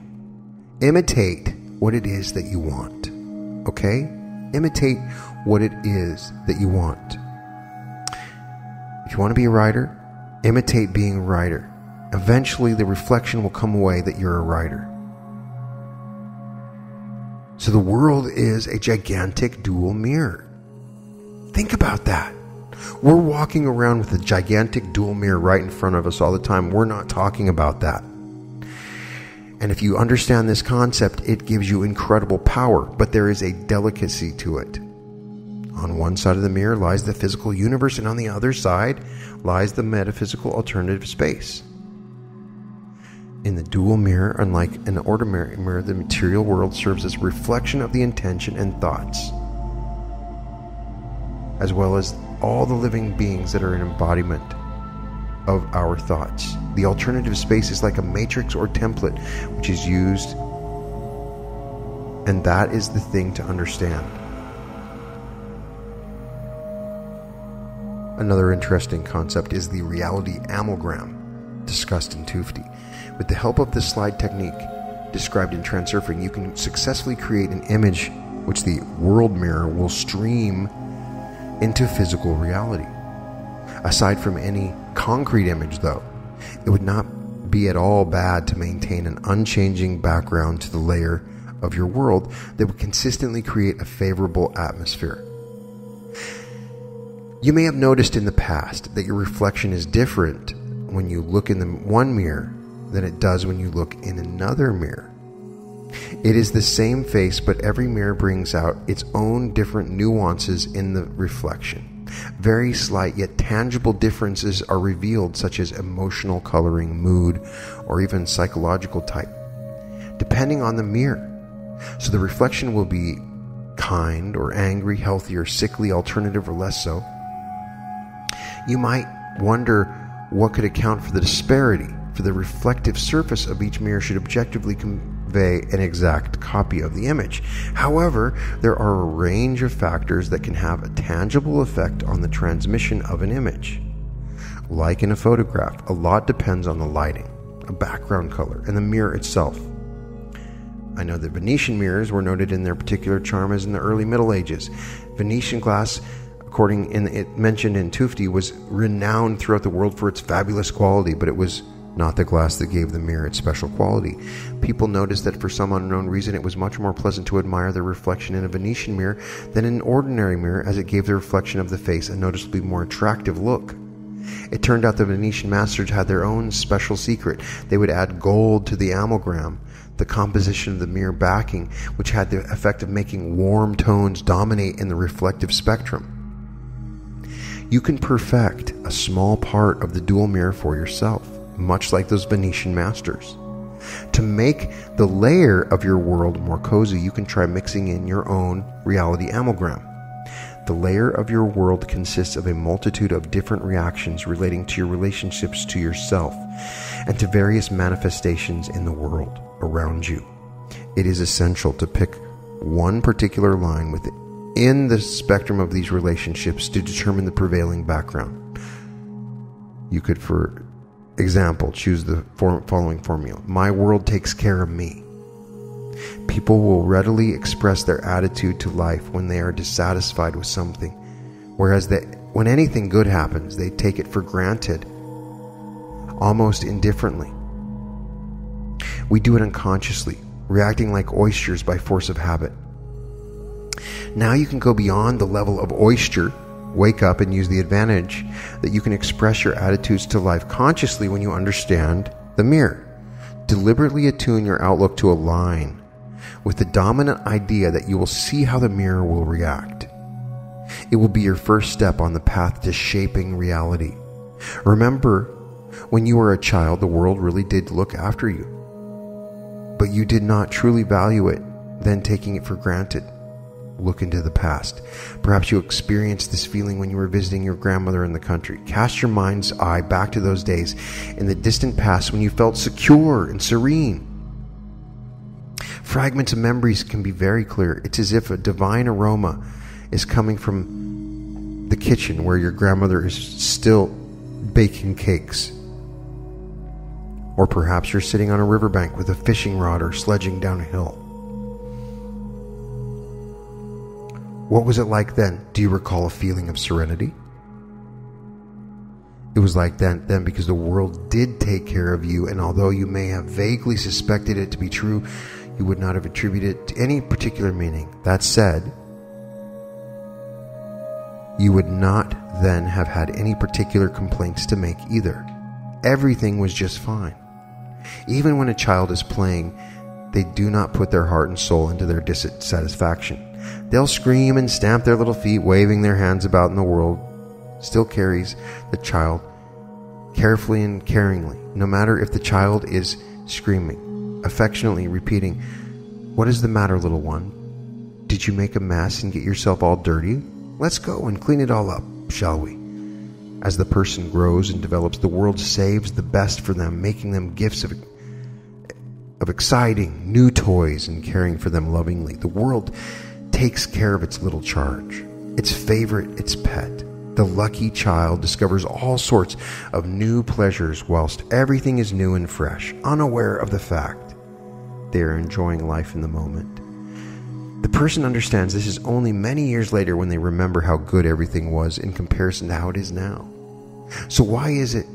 Imitate what it is that you want. Okay? Imitate what it is that you want. If you want to be a writer, imitate being a writer. Eventually the reflection will come away that you're a writer. So the world is a gigantic dual mirror. Think about that. We're walking around with a gigantic dual mirror right in front of us all the time. We're not talking about that. And if you understand this concept, it gives you incredible power, but there is a delicacy to it. On one side of the mirror lies the physical universe, and on the other side lies the metaphysical alternative space. In the dual mirror, unlike an ordinary mirror, the material world serves as a reflection of the intention and thoughts, as well as all the living beings that are an embodiment of our thoughts. The alternative space is like a matrix or template which is used, and that is the thing to understand. Another interesting concept is the reality amalgam discussed in Tufti. With the help of the slide technique described in Transurfing, you can successfully create an image which the world mirror will stream into physical reality. Aside from any concrete image, though, it would not be at all bad to maintain an unchanging background to the layer of your world that would consistently create a favorable atmosphere. You may have noticed in the past that your reflection is different when you look in the one mirror than it does when you look in another mirror. It is the same face, but every mirror brings out its own different nuances in the reflection. Very slight yet tangible differences are revealed, such as emotional coloring, mood, or even psychological type, depending on the mirror. So the reflection will be kind or angry, healthy or sickly, alternative or less so. You might wonder what could account for the disparity, for the reflective surface of each mirror should objectively convey an exact copy of the image. However, there are a range of factors that can have a tangible effect on the transmission of an image. Like in a photograph, a lot depends on the lighting, a background color, and the mirror itself. I know that Venetian mirrors were noted in their particular charm as in the early Middle Ages. Venetian glass, mentioned in Tufti, was renowned throughout the world for its fabulous quality, but it was not the glass that gave the mirror its special quality. People noticed that for some unknown reason it was much more pleasant to admire the reflection in a Venetian mirror than in an ordinary mirror, as it gave the reflection of the face a noticeably more attractive look. It turned out the Venetian masters had their own special secret. They would add gold to the amalgam, the composition of the mirror backing, which had the effect of making warm tones dominate in the reflective spectrum. You can perfect a small part of the dual mirror for yourself, much like those Venetian masters. To make the layer of your world more cozy, you can try mixing in your own reality amalgam. The layer of your world consists of a multitude of different reactions relating to your relationships to yourself and to various manifestations in the world around you. It is essential to pick one particular line within the spectrum of these relationships to determine the prevailing background. You could, for example, choose the following formula. My world takes care of me. People will readily express their attitude to life when they are dissatisfied with something, whereas the When anything good happens, they take it for granted, almost indifferently. We do it unconsciously, reacting like oysters by force of habit. Now you can go beyond the level of oyster, wake up and use the advantage that you can express your attitudes to life consciously when you understand the mirror. Deliberately attune your outlook to align with the dominant idea that you will see how the mirror will react. It will be your first step on the path to shaping reality. Remember, when you were a child, the world really did look after you, but you did not truly value it, then taking it for granted. Look into the past. Perhaps you experienced this feeling when you were visiting your grandmother in the country. Cast your mind's eye back to those days in the distant past when you felt secure and serene. Fragments of memories can be very clear. It's as if a divine aroma is coming from the kitchen where your grandmother is still baking cakes. Or perhaps you're sitting on a riverbank with a fishing rod or sledging down a hill. What was it like then? Do you recall a feeling of serenity? It was like that then because the world did take care of you, and although you may have vaguely suspected it to be true, you would not have attributed it to any particular meaning. That said, you would not then have had any particular complaints to make either. Everything was just fine. Even when a child is playing, they do not put their heart and soul into their dissatisfaction. They'll scream and stamp their little feet, waving their hands about, and the world still carries the child carefully and caringly, no matter if the child is screaming, affectionately repeating, "What is the matter, little one? Did you make a mess and get yourself all dirty? Let's go and clean it all up, shall we?" As the person grows and develops, the world saves the best for them, making them gifts of exciting new toys and caring for them lovingly. The world takes care of its little charge, its favorite, its pet. The lucky child discovers all sorts of new pleasures whilst everything is new and fresh, unaware of the fact they are enjoying life in the moment. The person understands this is only many years later when they remember how good everything was in comparison to how it is now. So why is it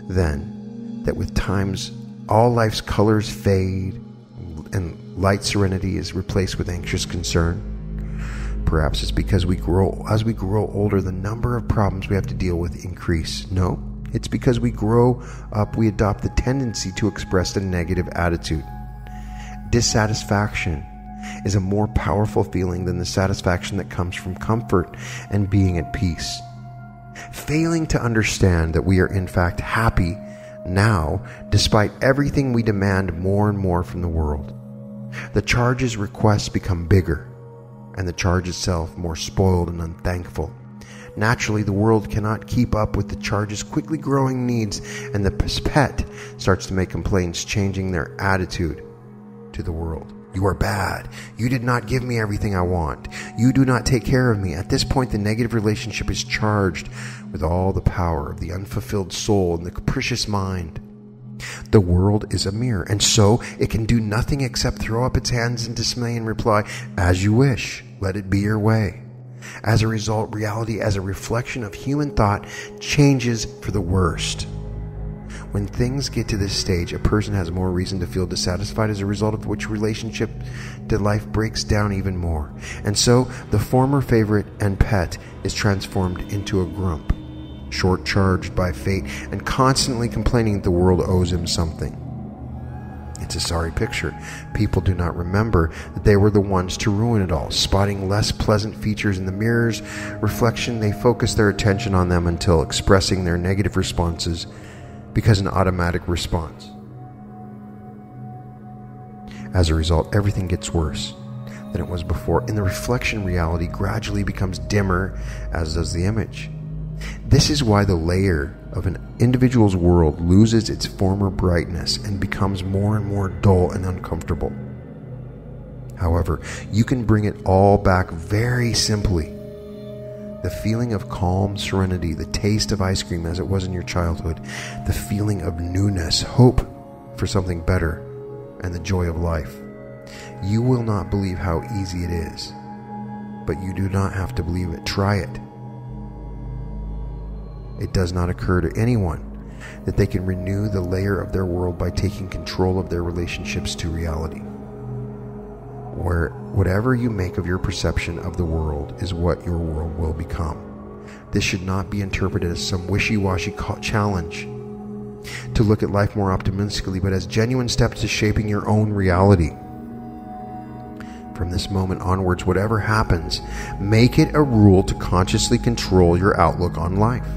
then that with times all life's colors fade and light serenity is replaced with anxious concern? Perhaps it's because as we grow older, the number of problems we have to deal with increase. No, it's because we grow up, we adopt the tendency to express a negative attitude. Dissatisfaction is a more powerful feeling than the satisfaction that comes from comfort and being at peace. Failing to understand that we are in fact happy now, despite everything we demand more and more from the world. The charge's requests become bigger, and the charge itself more spoiled and unthankful. Naturally, the world cannot keep up with the charge's quickly growing needs, and the pet starts to make complaints, changing their attitude to the world. "You are bad. You did not give me everything I want. You do not take care of me." At this point, the negative relationship is charged with all the power of the unfulfilled soul and the capricious mind. The world is a mirror, and so it can do nothing except throw up its hands in dismay and reply, "As you wish, let it be your way." As a result, reality as a reflection of human thought changes for the worst. When things get to this stage, a person has more reason to feel dissatisfied, as a result of which relationship to life breaks down even more. And so the former favorite and pet is transformed into a grump, short-charged by fate and constantly complaining that the world owes him something. It's a sorry picture. People do not remember that they were the ones to ruin it all. Spotting less pleasant features in the mirror's reflection, they focus their attention on them until expressing their negative responses because an automatic response. As a result, everything gets worse than it was before, and the reflection reality gradually becomes dimmer, as does the image. This is why the layer of an individual's world loses its former brightness and becomes more and more dull and uncomfortable. However, you can bring it all back very simply. The feeling of calm serenity, the taste of ice cream as it was in your childhood, the feeling of newness, hope for something better, and the joy of life. You will not believe how easy it is, but you do not have to believe it. Try it. it does not occur to anyone that they can renew the layer of their world by taking control of their relationships to reality. Whatever you make of your perception of the world is what your world will become. This should not be interpreted as some wishy-washy challenge to look at life more optimistically, but as genuine steps to shaping your own reality. From this moment onwards, whatever happens, make it a rule to consciously control your outlook on life.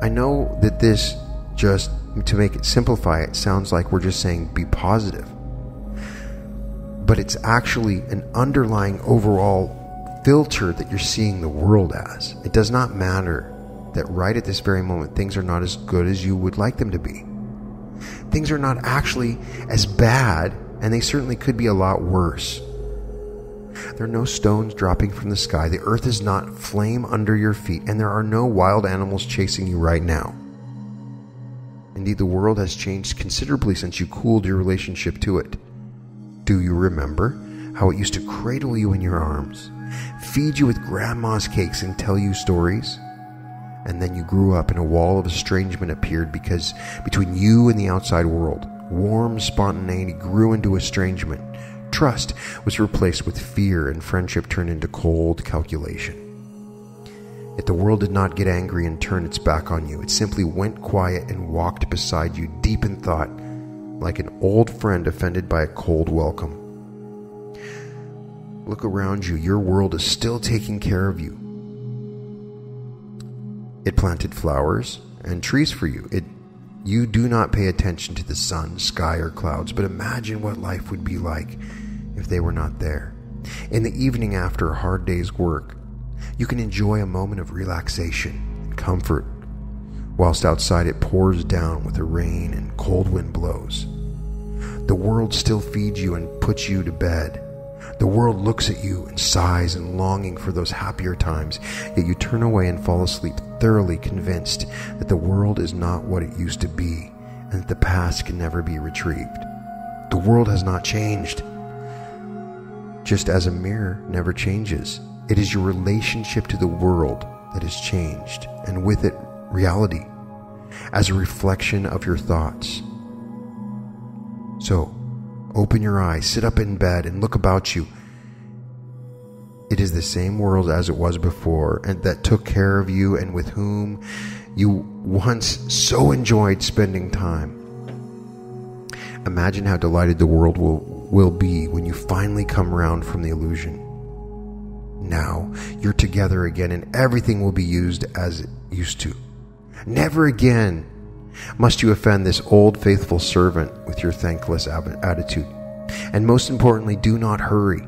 I know that this, just to make it simplify, it sounds like we're just saying be positive. But it's actually an underlying overall filter that you're seeing the world as. It does not matter that right at this very moment things are not as good as you would like them to be. Things are not actually as bad, and they certainly could be a lot worse. There are no stones dropping from the sky. The earth is not flame under your feet, and there are no wild animals chasing you right now. Indeed, the world has changed considerably since you cooled your relationship to it. Do you remember how it used to cradle you in your arms, feed you with grandma's cakes, and tell you stories? And then you grew up and a wall of estrangement appeared because between you and the outside world, warm spontaneity grew into estrangement. Trust was replaced with fear, and friendship turned into cold calculation. Yet the world did not get angry and turn its back on you. It simply went quiet and walked beside you, deep in thought, like an old friend offended by a cold welcome. Look around you. Your world is still taking care of you. It planted flowers and trees for you. You do not pay attention to the sun, sky, or clouds, but imagine what life would be like if they were not there. In the evening after a hard day's work, you can enjoy a moment of relaxation and comfort, whilst outside it pours down with the rain and cold wind blows. The world still feeds you and puts you to bed. The world looks at you and sighs in longing for those happier times, yet you turn away and fall asleep, thoroughly convinced that the world is not what it used to be, and that the past can never be retrieved. The world has not changed, just as a mirror never changes. It is your relationship to the world that has changed, and with it, reality, as a reflection of your thoughts. So, open your eyes, sit up in bed, and look about you. It is the same world as it was before, and that took care of you and with whom you once so enjoyed spending time. Imagine how delighted the world will be when you finally come round from the illusion. Now you're together again, and everything will be used as it used to. Never again must you offend this old faithful servant with your thankless attitude. And most importantly, do not hurry,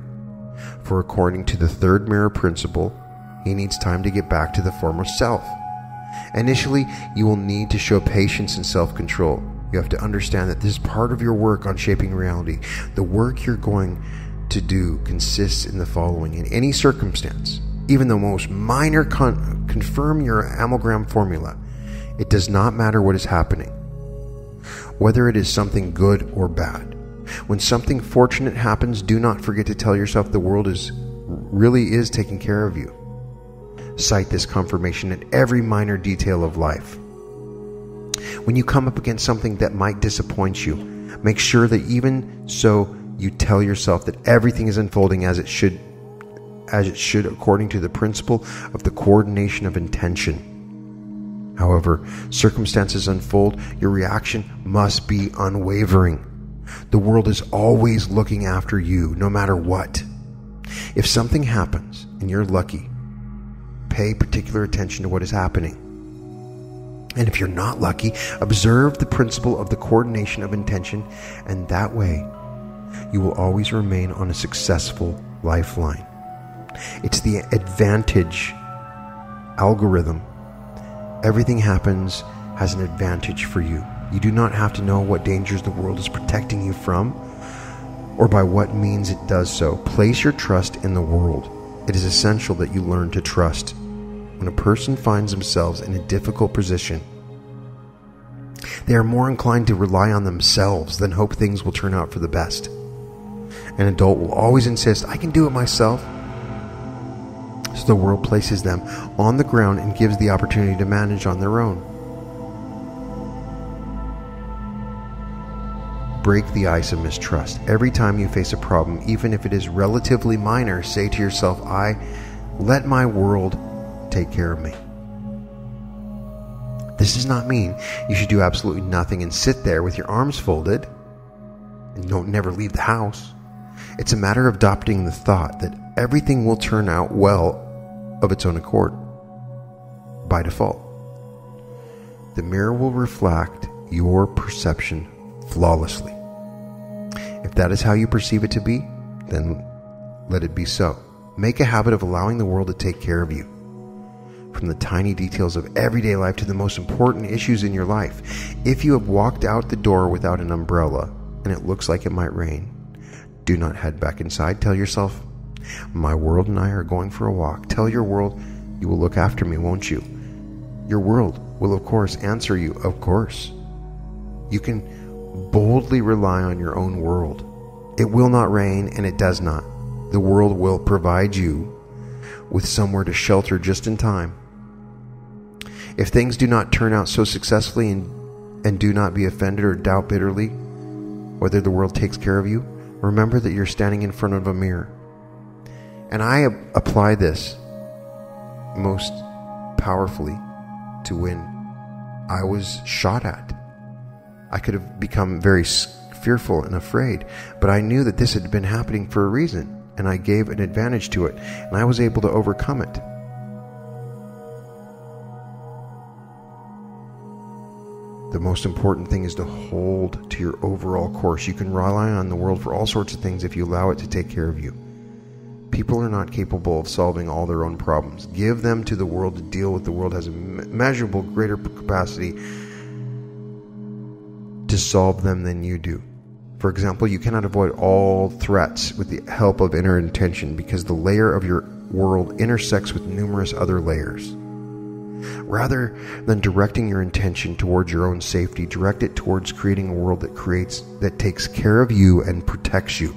for according to the third mirror principle, he needs time to get back to the former self. Initially, you will need to show patience and self-control. You have to understand that this is part of your work on shaping reality. The work you're going to do consists in the following. In any circumstance, even the most minor, confirm your amalgam formula. It does not matter what is happening, whether it is something good or bad. When something fortunate happens, do not forget to tell yourself the world really is taking care of you. Cite this confirmation in every minor detail of life. When you come up against something that might disappoint you, make sure that even so you tell yourself that everything is unfolding as it should according to the principle of the coordination of intention. However circumstances unfold, your reaction must be unwavering. The world is always looking after you, no matter what. If something happens and you're lucky, pay particular attention to what is happening. And if you're not lucky, observe the principle of the coordination of intention, and that way you will always remain on a successful lifeline. It's the advantage algorithm. Everything happens has an advantage for you. You do not have to know what dangers the world is protecting you from, or by what means it does so. Place your trust in the world. It is essential that you learn to trust. When a person finds themselves in a difficult position, they are more inclined to rely on themselves than hope things will turn out for the best. An adult will always insist, I can do it myself. So the world places them on the ground and gives the opportunity to manage on their own. Break the ice of mistrust. Every time you face a problem, even if it is relatively minor, say to yourself, I let my world take care of me. This does not mean you should do absolutely nothing and sit there with your arms folded and don't never leave the house. It's a matter of adopting the thought that everything will turn out well of its own accord, by default. The mirror will reflect your perception flawlessly. If that is how you perceive it to be, then let it be so. Make a habit of allowing the world to take care of you. From the tiny details of everyday life to the most important issues in your life. If you have walked out the door without an umbrella and it looks like it might rain, do not head back inside. Tell yourself, my world and I are going for a walk. Tell your world, you will look after me, won't you? Your world will, of course, answer you, of course. You can boldly rely on your own world. It will not rain, and it does not. The world will provide you with somewhere to shelter just in time. If things do not turn out so successfully, and do not be offended or doubt bitterly whether the world takes care of you, remember that you're standing in front of a mirror. And I apply this most powerfully to when I was shot at. I could have become very fearful and afraid, but I knew that this had been happening for a reason, and I gave an advantage to it, and I was able to overcome it. The most important thing is to hold to your overall course. You can rely on the world for all sorts of things if you allow it to take care of you. People are not capable of solving all their own problems. Give them to the world to deal with. The world has a measurable greater capacity to solve them than you do. For example, you cannot avoid all threats with the help of inner intention because the layer of your world intersects with numerous other layers. Rather than directing your intention towards your own safety, direct it towards creating a world that takes care of you and protects you.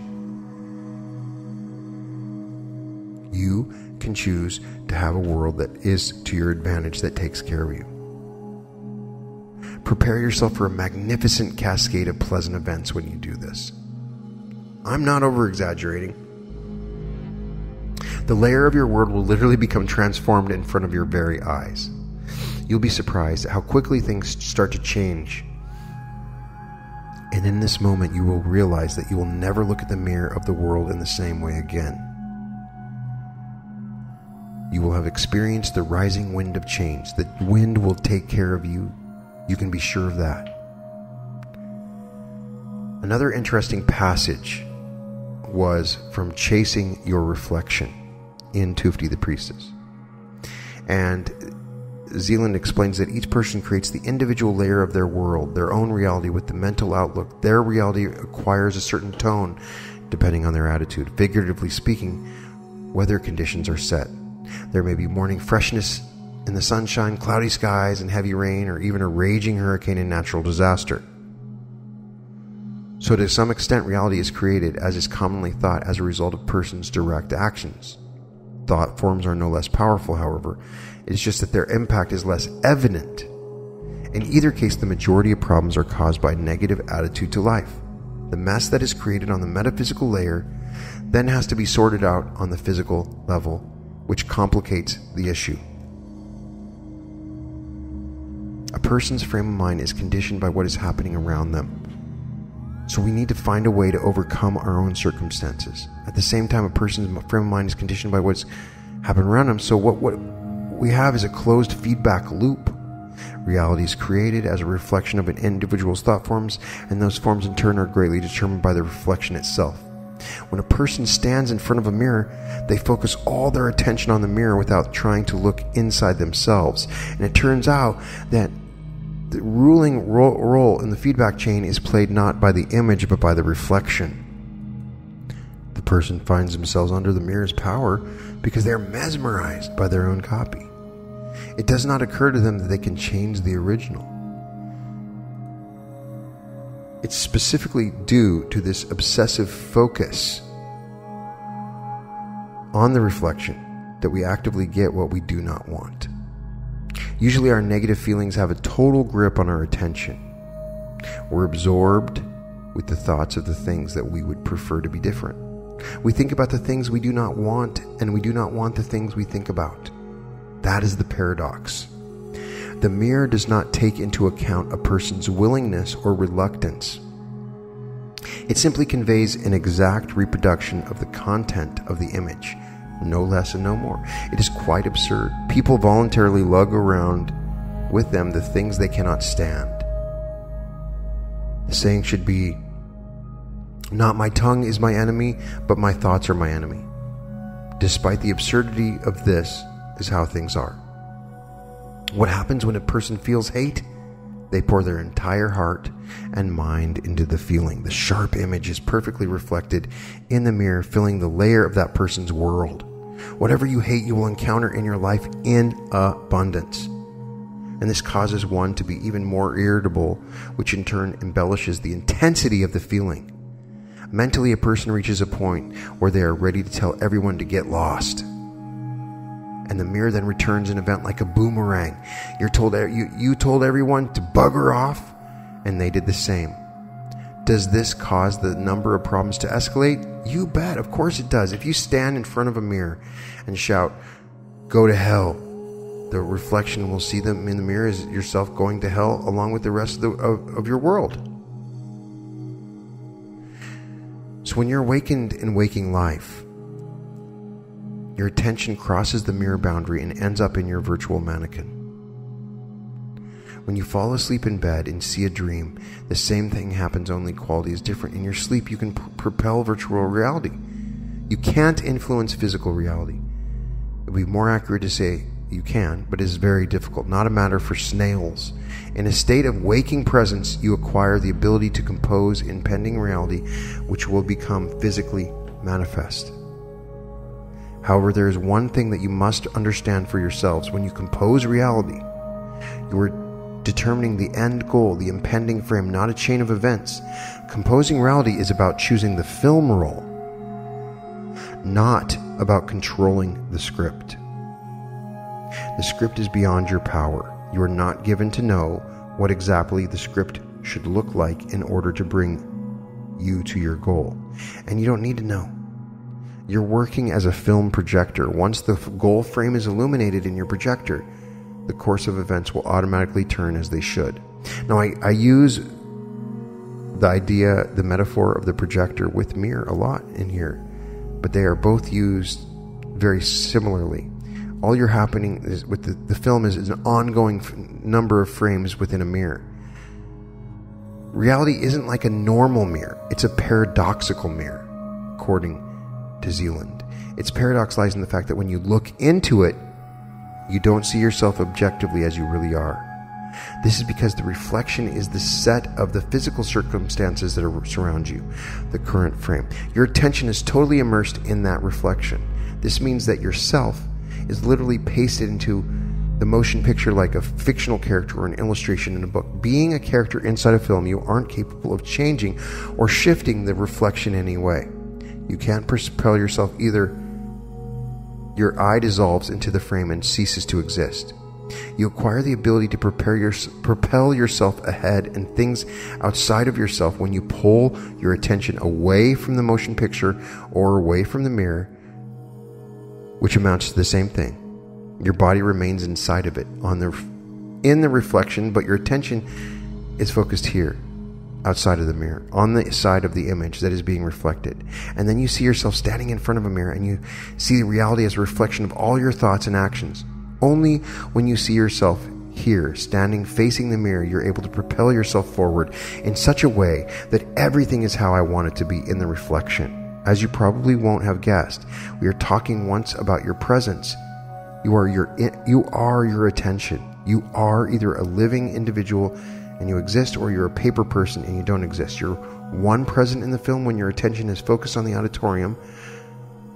You can choose to have a world that is to your advantage, that takes care of you. Prepare yourself for a magnificent cascade of pleasant events when you do this. I'm not over-exaggerating. The layer of your world will literally become transformed in front of your very eyes. You'll be surprised at how quickly things start to change. And in this moment, you will realize that you will never look at the mirror of the world in the same way again. You will have experienced the rising wind of change. The wind will take care of you. You can be sure of that. Another interesting passage was from Chasing Your Reflection in Tufti the Priestess. And Zeland explains that each person creates the individual layer of their world, their own reality with the mental outlook. Their reality acquires a certain tone depending on their attitude. Figuratively speaking, weather conditions are set. There may be morning freshness in the sunshine, cloudy skies and heavy rain, or even a raging hurricane and natural disaster. So to some extent, reality is created, as is commonly thought, as a result of persons' direct actions. Thought forms are no less powerful, however. It's just that their impact is less evident. In either case, the majority of problems are caused by a negative attitude to life. The mess that is created on the metaphysical layer then has to be sorted out on the physical level, which complicates the issue. A person's frame of mind is conditioned by what is happening around them. So we need to find a way to overcome our own circumstances. At the same time, a person's frame of mind is conditioned by what's happening around them. So what we have is a closed feedback loop. Reality is created as a reflection of an individual's thought forms, and those forms in turn are greatly determined by the reflection itself. When a person stands in front of a mirror, they focus all their attention on the mirror without trying to look inside themselves. And it turns out that the ruling role in the feedback chain is played not by the image but by the reflection. The person finds themselves under the mirror's power because they're mesmerized by their own copy. It does not occur to them that they can change the original. It's specifically due to this obsessive focus on the reflection that we actively get what we do not want. Usually our negative feelings have a total grip on our attention. We're absorbed with the thoughts of the things that we would prefer to be different. We think about the things we do not want, and we do not want the things we think about. That is the paradox. The mirror does not take into account a person's willingness or reluctance. It simply conveys an exact reproduction of the content of the image, no less and no more. It is quite absurd. People voluntarily lug around with them the things they cannot stand. The saying should be, not my tongue is my enemy, but my thoughts are my enemy. Despite the absurdity of this is how things are. What happens when a person feels hate? They pour their entire heart and mind into the feeling. The sharp image is perfectly reflected in the mirror, filling the layer of that person's world. Whatever you hate, you will encounter in your life in abundance. And this causes one to be even more irritable, which in turn embellishes the intensity of the feeling. Mentally, a person reaches a point where they are ready to tell everyone to get lost. And the mirror then returns an event like a boomerang. You told everyone to bugger off, and they did the same. Does this cause the number of problems to escalate? You bet, of course it does. If you stand in front of a mirror and shout, "Go to hell," the reflection will see them in the mirror as yourself going to hell along with the rest of your world. So when you're awakened in waking life, your attention crosses the mirror boundary and ends up in your virtual mannequin. When you fall asleep in bed and see a dream, the same thing happens, only quality is different. In your sleep, you can propel virtual reality. You can't influence physical reality. It would be more accurate to say you can, but it is very difficult, not a matter for snails. In a state of waking presence, you acquire the ability to compose impending reality, which will become physically manifest. However, there is one thing that you must understand for yourselves. When you compose reality, you are determining the end goal, the impending frame, not a chain of events. Composing reality is about choosing the film role, not about controlling the script. The script is beyond your power. You are not given to know what exactly the script should look like in order to bring you to your goal. And you don't need to know. You're working as a film projector. Once the goal frame is illuminated in your projector, the course of events will automatically turn as they should. Now, I use the metaphor of the projector with mirror a lot in here, but they are both used very similarly. All you're happening is with the film is an ongoing number of frames within a mirror. Reality isn't like a normal mirror. It's a paradoxical mirror, according to Zeland. Its paradox lies in the fact that when you look into it, you don't see yourself objectively as you really are. This is because the reflection is the set of the physical circumstances that surround you, the current frame. Your attention is totally immersed in that reflection. This means that yourself is literally pasted into the motion picture like a fictional character or an illustration in a book. Being a character inside a film, you aren't capable of changing or shifting the reflection in any way. You can't propel yourself either. Your eye dissolves into the frame and ceases to exist. You acquire the ability to propel yourself ahead and things outside of yourself when you pull your attention away from the motion picture or away from the mirror, which amounts to the same thing. Your body remains inside of it, in the reflection, but your attention is focused here, outside of the mirror, on the side of the image that is being reflected. And then you see yourself standing in front of a mirror and you see reality as a reflection of all your thoughts and actions. Only when you see yourself here, standing facing the mirror, you're able to propel yourself forward in such a way that everything is how I want it to be in the reflection. As you probably won't have guessed, we are talking once about your presence. You are your attention. You are either a living individual and you exist, or you're a paper person and you don't exist. You're one present in the film when your attention is focused on the auditorium,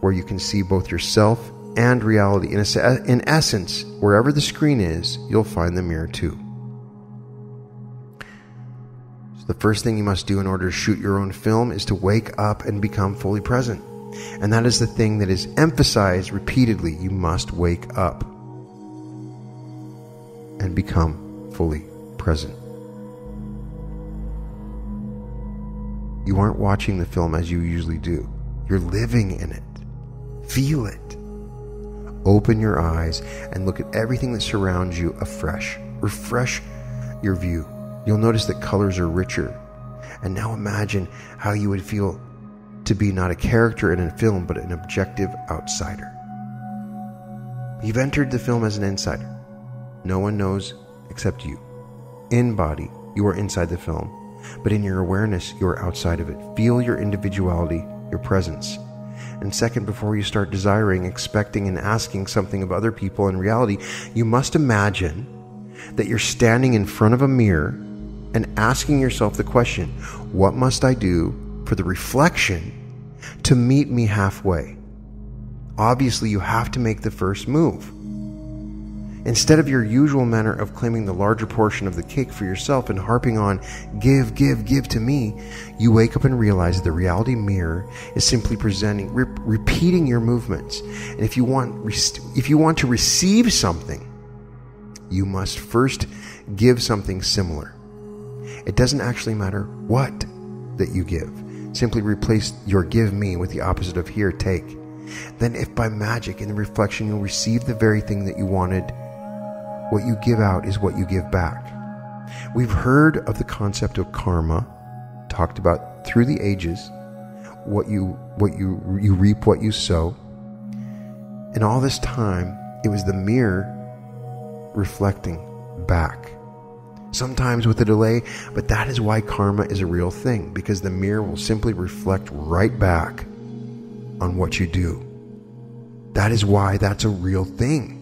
where you can see both yourself and reality. In essence, wherever the screen is, you'll find the mirror too. So the first thing you must do in order to shoot your own film is to wake up and become fully present. And that is the thing that is emphasized repeatedly. You must wake up and become fully present. You aren't watching the film as you usually do. You're living in it. Feel it. Open your eyes and look at everything that surrounds you afresh. Refresh your view. You'll notice that colors are richer. And now imagine how you would feel to be not a character in a film, but an objective outsider. You've entered the film as an insider. No one knows except you. In body, you are inside the film, but in your awareness, you are outside of it. Feel your individuality, your presence. And second, before you start desiring, expecting, and asking something of other people in reality, you must imagine that you're standing in front of a mirror and asking yourself the question, what must I do for the reflection to meet me halfway? Obviously, you have to make the first move. Instead of your usual manner of claiming the larger portion of the cake for yourself and harping on, give to me, you wake up and realize the reality mirror is simply presenting, repeating your movements. And if you want to receive something, you must first give something similar. It doesn't actually matter what that you give. Simply replace your give me with the opposite of here, take. Then if by magic in the reflection you'll receive the very thing that you wanted, what you give out is what you give back. We've heard of the concept of karma, talked about through the ages, what you reap what you sow. And all this time, it was the mirror reflecting back. Sometimes with a delay, but that is why karma is a real thing, because the mirror will simply reflect right back on what you do. That is why that's a real thing.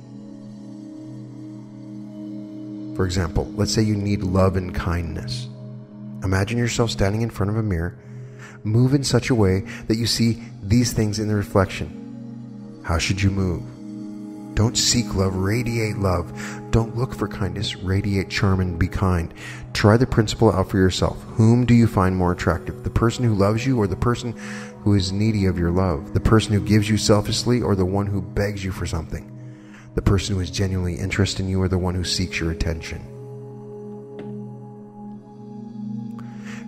For example, let's say you need love and kindness. Imagine yourself standing in front of a mirror. Move in such a way that you see these things in the reflection. How should you move? Don't seek love, radiate love. Don't look for kindness, radiate charm and be kind. Try the principle out for yourself. Whom do you find more attractive? The person who loves you or the person who is needy of your love? The person who gives you selflessly or the one who begs you for something? The person who is genuinely interested in you or the one who seeks your attention?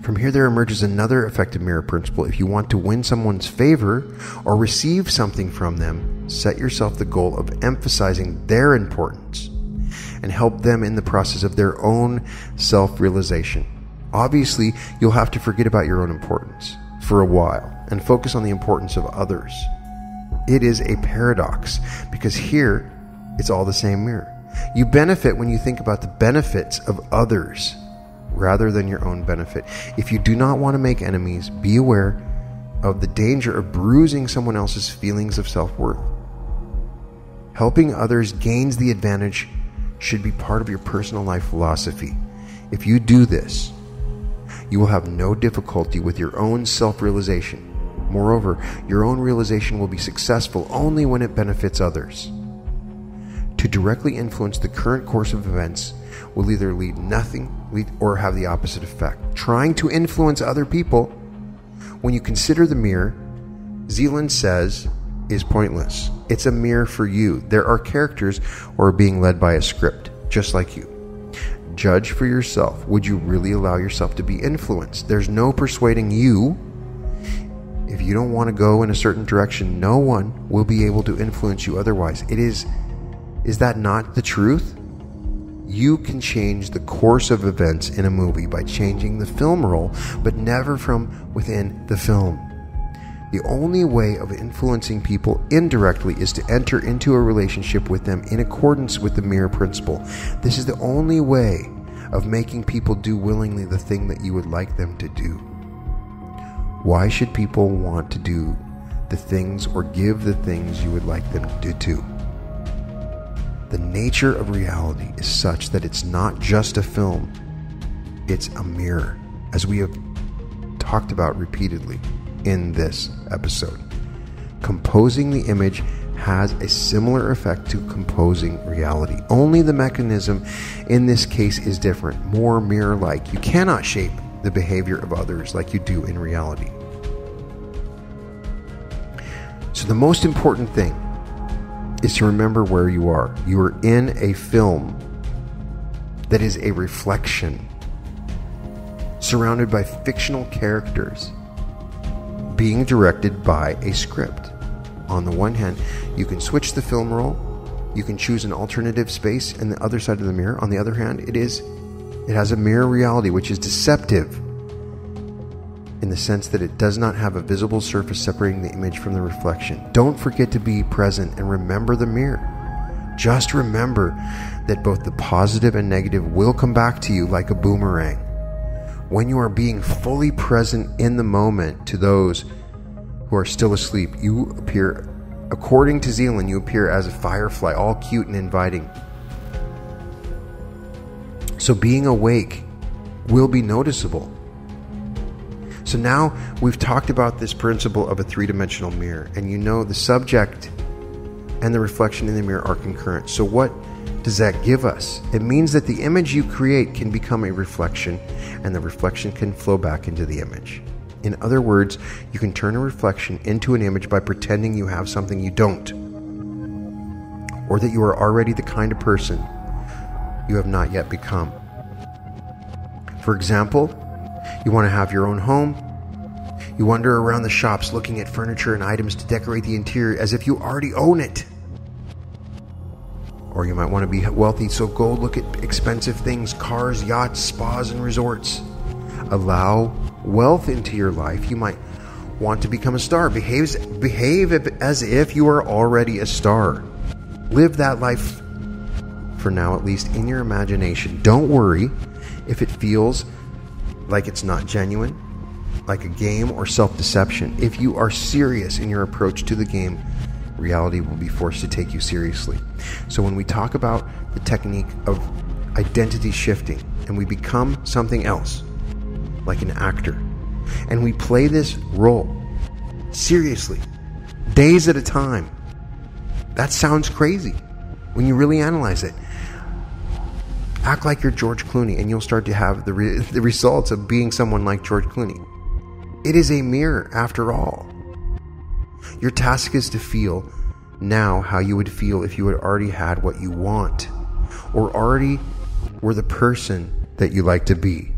From here, there emerges another effective mirror principle. If you want to win someone's favor or receive something from them, set yourself the goal of emphasizing their importance and help them in the process of their own self-realization. Obviously, you'll have to forget about your own importance for a while and focus on the importance of others. It is a paradox because here, it's all the same mirror. You benefit when you think about the benefits of others rather than your own benefit. If you do not want to make enemies, be aware of the danger of bruising someone else's feelings of self-worth. Helping others gains the advantage should be part of your personal life philosophy. If you do this, you will have no difficulty with your own self-realization. Moreover, your own realization will be successful only when it benefits others. To directly influence the current course of events will either lead or have the opposite effect. Trying to influence other people, when you consider the mirror, Zeland says, is pointless. It's a mirror for you. There are characters who are being led by a script, just like you. Judge for yourself. Would you really allow yourself to be influenced? There's no persuading you. If you don't want to go in a certain direction, no one will be able to influence you otherwise. Is that not the truth? You can change the course of events in a movie by changing the film role, but never from within the film. The only way of influencing people indirectly is to enter into a relationship with them in accordance with the mirror principle. This is the only way of making people do willingly the thing that you would like them to do. Why should people want to do the things or give the things you would like them to do? The nature of reality is such that it's not just a film, it's a mirror, as we have talked about repeatedly in this episode. Composing the image has a similar effect to composing reality. Only the mechanism in this case is different, more mirror-like. You cannot shape the behavior of others like you do in reality. So the most important thing is to remember where you are. You are in a film that is a reflection, surrounded by fictional characters, being directed by a script. On the one hand, you can switch the film roll, you can choose an alternative space in the other side of the mirror. On the other hand, it has a mirror reality, which is deceptive in the sense that it does not have a visible surface separating the image from the reflection. Don't forget to be present and remember the mirror. Just remember that both the positive and negative will come back to you like a boomerang. When you are being fully present in the moment to those who are still asleep, you appear, according to Zeland, you appear as a firefly, all cute and inviting. So being awake will be noticeable. So now we've talked about this principle of a three-dimensional mirror, and you know the subject and the reflection in the mirror are concurrent. So what does that give us? It means that the image you create can become a reflection, and the reflection can flow back into the image. In other words, you can turn a reflection into an image by pretending you have something you don't, or that you are already the kind of person you have not yet become. For example, you want to have your own home. You wander around the shops looking at furniture and items to decorate the interior as if you already own it. Or you might want to be wealthy, so go look at expensive things, cars, yachts, spas, and resorts. Allow wealth into your life. You might want to become a star. Behave as if you are already a star. Live that life, for now at least, in your imagination. Don't worry if it feels like it's not genuine, like a game or self-deception. If you are serious in your approach to the game, reality will be forced to take you seriously. So when we talk about the technique of identity shifting and we become something else, like an actor, and we play this role seriously, days at a time, that sounds crazy when you really analyze it. Act like you're George Clooney and you'll start to have the results of being someone like George Clooney. It is a mirror after all. Your task is to feel now how you would feel if you had already had what you want, or already were the person that you like to be.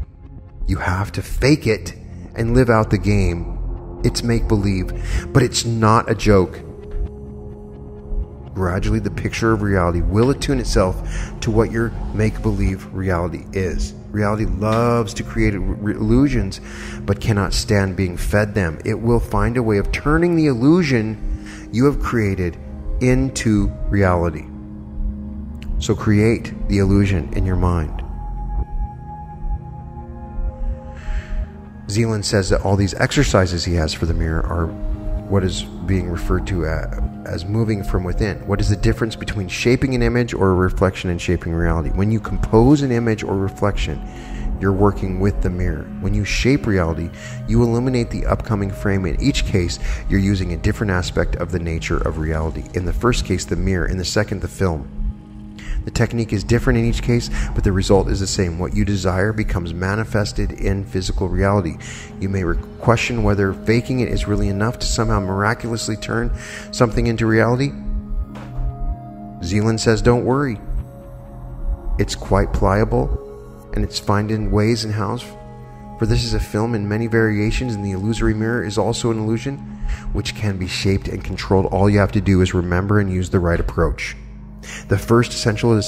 You have to fake it and live out the game. It's make-believe, but it's not a joke. Gradually, the picture of reality will attune itself to what your make-believe reality is. Reality loves to create illusions, but cannot stand being fed them. It will find a way of turning the illusion you have created into reality. So create the illusion in your mind. Zeland says that all these exercises he has for the mirror are what is being referred to as moving from within. What is the difference between shaping an image or a reflection and shaping reality? When you compose an image or reflection, you're working with the mirror. When you shape reality, you illuminate the upcoming frame. In each case, you're using a different aspect of the nature of reality. In the first case, the mirror. In the second, the film. The technique is different in each case, but the result is the same. What you desire becomes manifested in physical reality. You may question whether faking it is really enough to somehow miraculously turn something into reality. Zeland says, don't worry. It's quite pliable, and it's finding ways and hows. For this is a film in many variations, and the illusory mirror is also an illusion, which can be shaped and controlled. All you have to do is remember and use the right approach. The first essential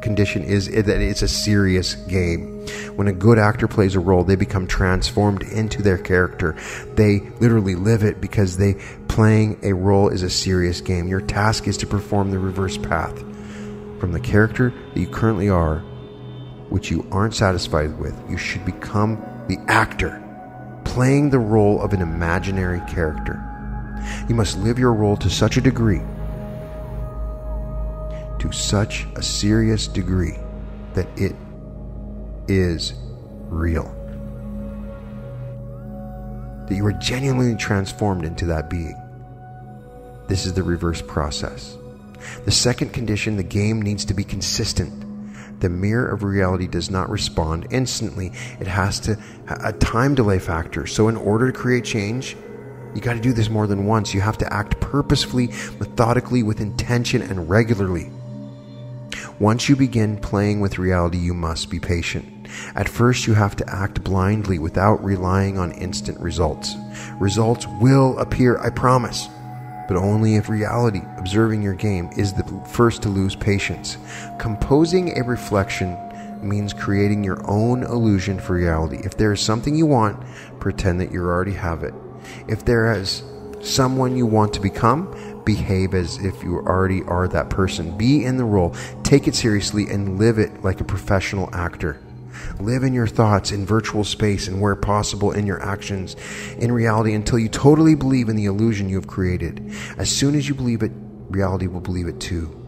condition is that it's a serious game. When a good actor plays a role, they become transformed into their character. They literally live it because playing a role is a serious game. Your task is to perform the reverse path from the character that you currently are, which you aren't satisfied with. You should become the actor, playing the role of an imaginary character. You must live your role to such a degree, to such a serious degree, that it is real. That you are genuinely transformed into that being. This is the reverse process. The second condition, the game needs to be consistent. The mirror of reality does not respond instantly. It has a time delay factor. So in order to create change, You got to do this more than once. You have to act purposefully, methodically, with intention, and regularly. Once you begin playing with reality, you must be patient. At first, you have to act blindly without relying on instant results. Results will appear, I promise, but only if reality, observing your game, is the first to lose patience. Composing a reflection means creating your own illusion for reality. If there is something you want, pretend that you already have it. If there is someone you want to become, behave as if you already are that person. Be in the role, take it seriously, and live it like a professional actor. Live in your thoughts in virtual space and where possible in your actions in reality until you totally believe in the illusion you have created. As soon as you believe it, reality will believe it too.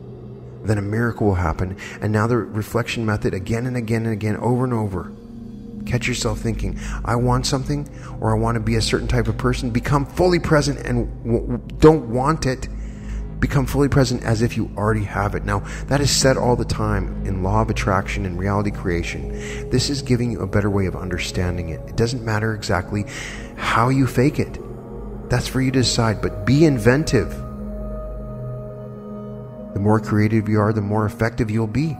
Then a miracle will happen, and now the reflection method again and again and again, over and over. Catch yourself thinking, I want something, or I want to be a certain type of person. Become fully present and don't want it. Become fully present as if you already have it. Now, that is said all the time in law of attraction and reality creation. This is giving you a better way of understanding it. It doesn't matter exactly how you fake it. That's for you to decide, but be inventive. The more creative you are, the more effective you'll be.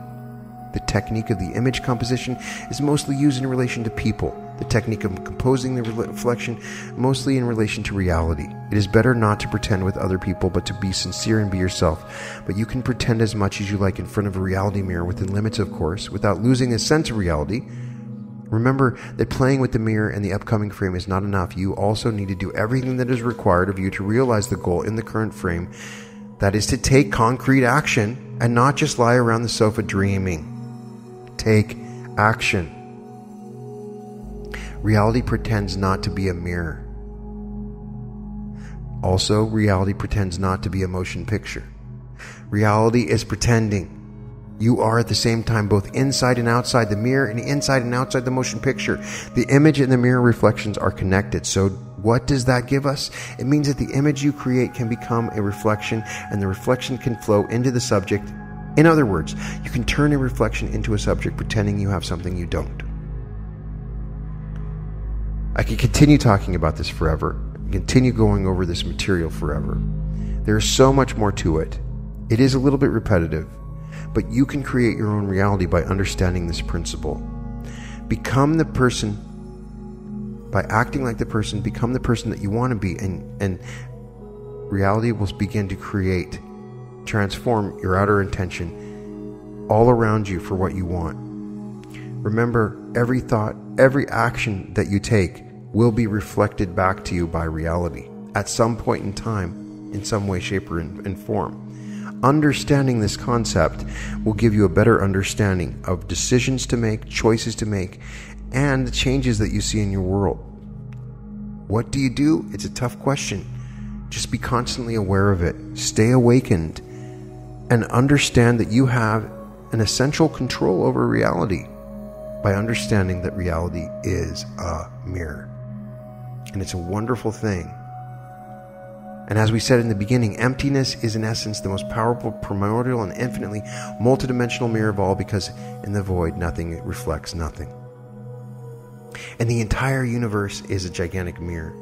The technique of the image composition is mostly used in relation to people. The technique of composing the reflection, mostly in relation to reality. It is better not to pretend with other people, but to be sincere and be yourself. But you can pretend as much as you like in front of a reality mirror, within limits, of course, without losing a sense of reality. Remember that playing with the mirror and the upcoming frame is not enough. You also need to do everything that is required of you to realize the goal in the current frame. That is to take concrete action and not just lie around the sofa dreaming. Take action. Reality pretends not to be a mirror. Also, reality pretends not to be a motion picture. Reality is pretending. You are at the same time both inside and outside the mirror and inside and outside the motion picture. The image and the mirror reflections are connected. So what does that give us? It means that the image you create can become a reflection, and the reflection can flow into the subject. In other words, you can turn a reflection into a subject pretending you have something you don't. I could continue talking about this forever, continue going over this material forever. There is so much more to it. It is a little bit repetitive, but you can create your own reality by understanding this principle. Become the person, by acting like the person, become the person that you want to be, and reality will begin to create, transform your outer intention all around you for what you want. Remember, every thought, every action that you take will be reflected back to you by reality at some point in time, in some way, shape, or in form. Understanding this concept will give you a better understanding of decisions to make, choices to make, and the changes that you see in your world. What do you do? It's a tough question. Just be constantly aware of it. Stay awakened and understand that you have an essential control over reality by understanding that reality is a mirror. And it's a wonderful thing. And as we said in the beginning, emptiness is in essence the most powerful, primordial, and infinitely multidimensional mirror of all, because in the void, nothing reflects nothing. And the entire universe is a gigantic mirror.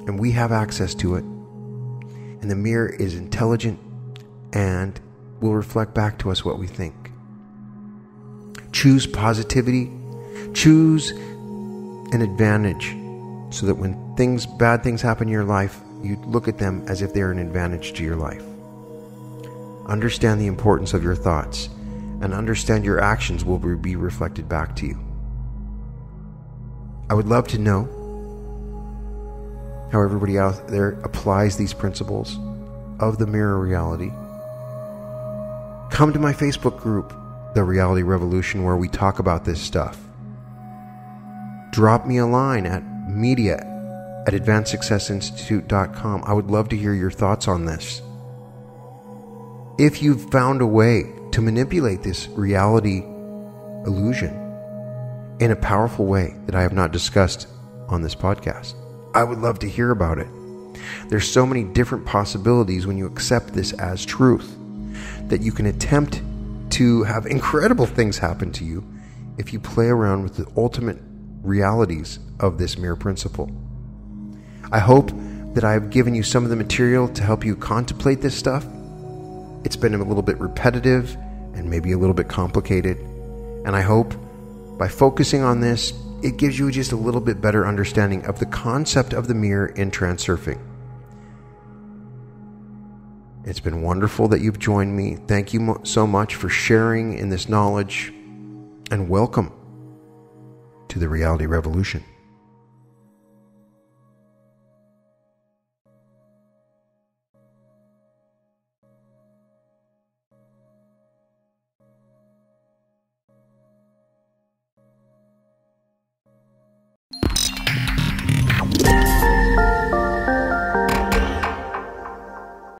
And we have access to it. And the mirror is intelligent and will reflect back to us what we think. Choose positivity. Choose an advantage, so that when bad things happen in your life, you look at them as if they're an advantage to your life. Understand the importance of your thoughts, and understand your actions will be reflected back to you. I would love to know how everybody out there applies these principles of the mirror reality. Come to my Facebook group, The Reality Revolution, where we talk about this stuff. Drop me a line at media@advancedsuccessinstitute.com. I would love to hear your thoughts on this. If you've found a way to manipulate this reality illusion in a powerful way that I have not discussed on this podcast, I would love to hear about it. There's so many different possibilities when you accept this as truth, that you can attempt to have incredible things happen to you if you play around with the ultimate realities of this mirror principle. I hope that I've given you some of the material to help you contemplate this stuff. It's been a little bit repetitive and maybe a little bit complicated. And I hope by focusing on this, it gives you just a little bit better understanding of the concept of the mirror in transurfing. It's been wonderful that you've joined me. Thank you so much for sharing in this knowledge, and welcome to the Reality Revolution.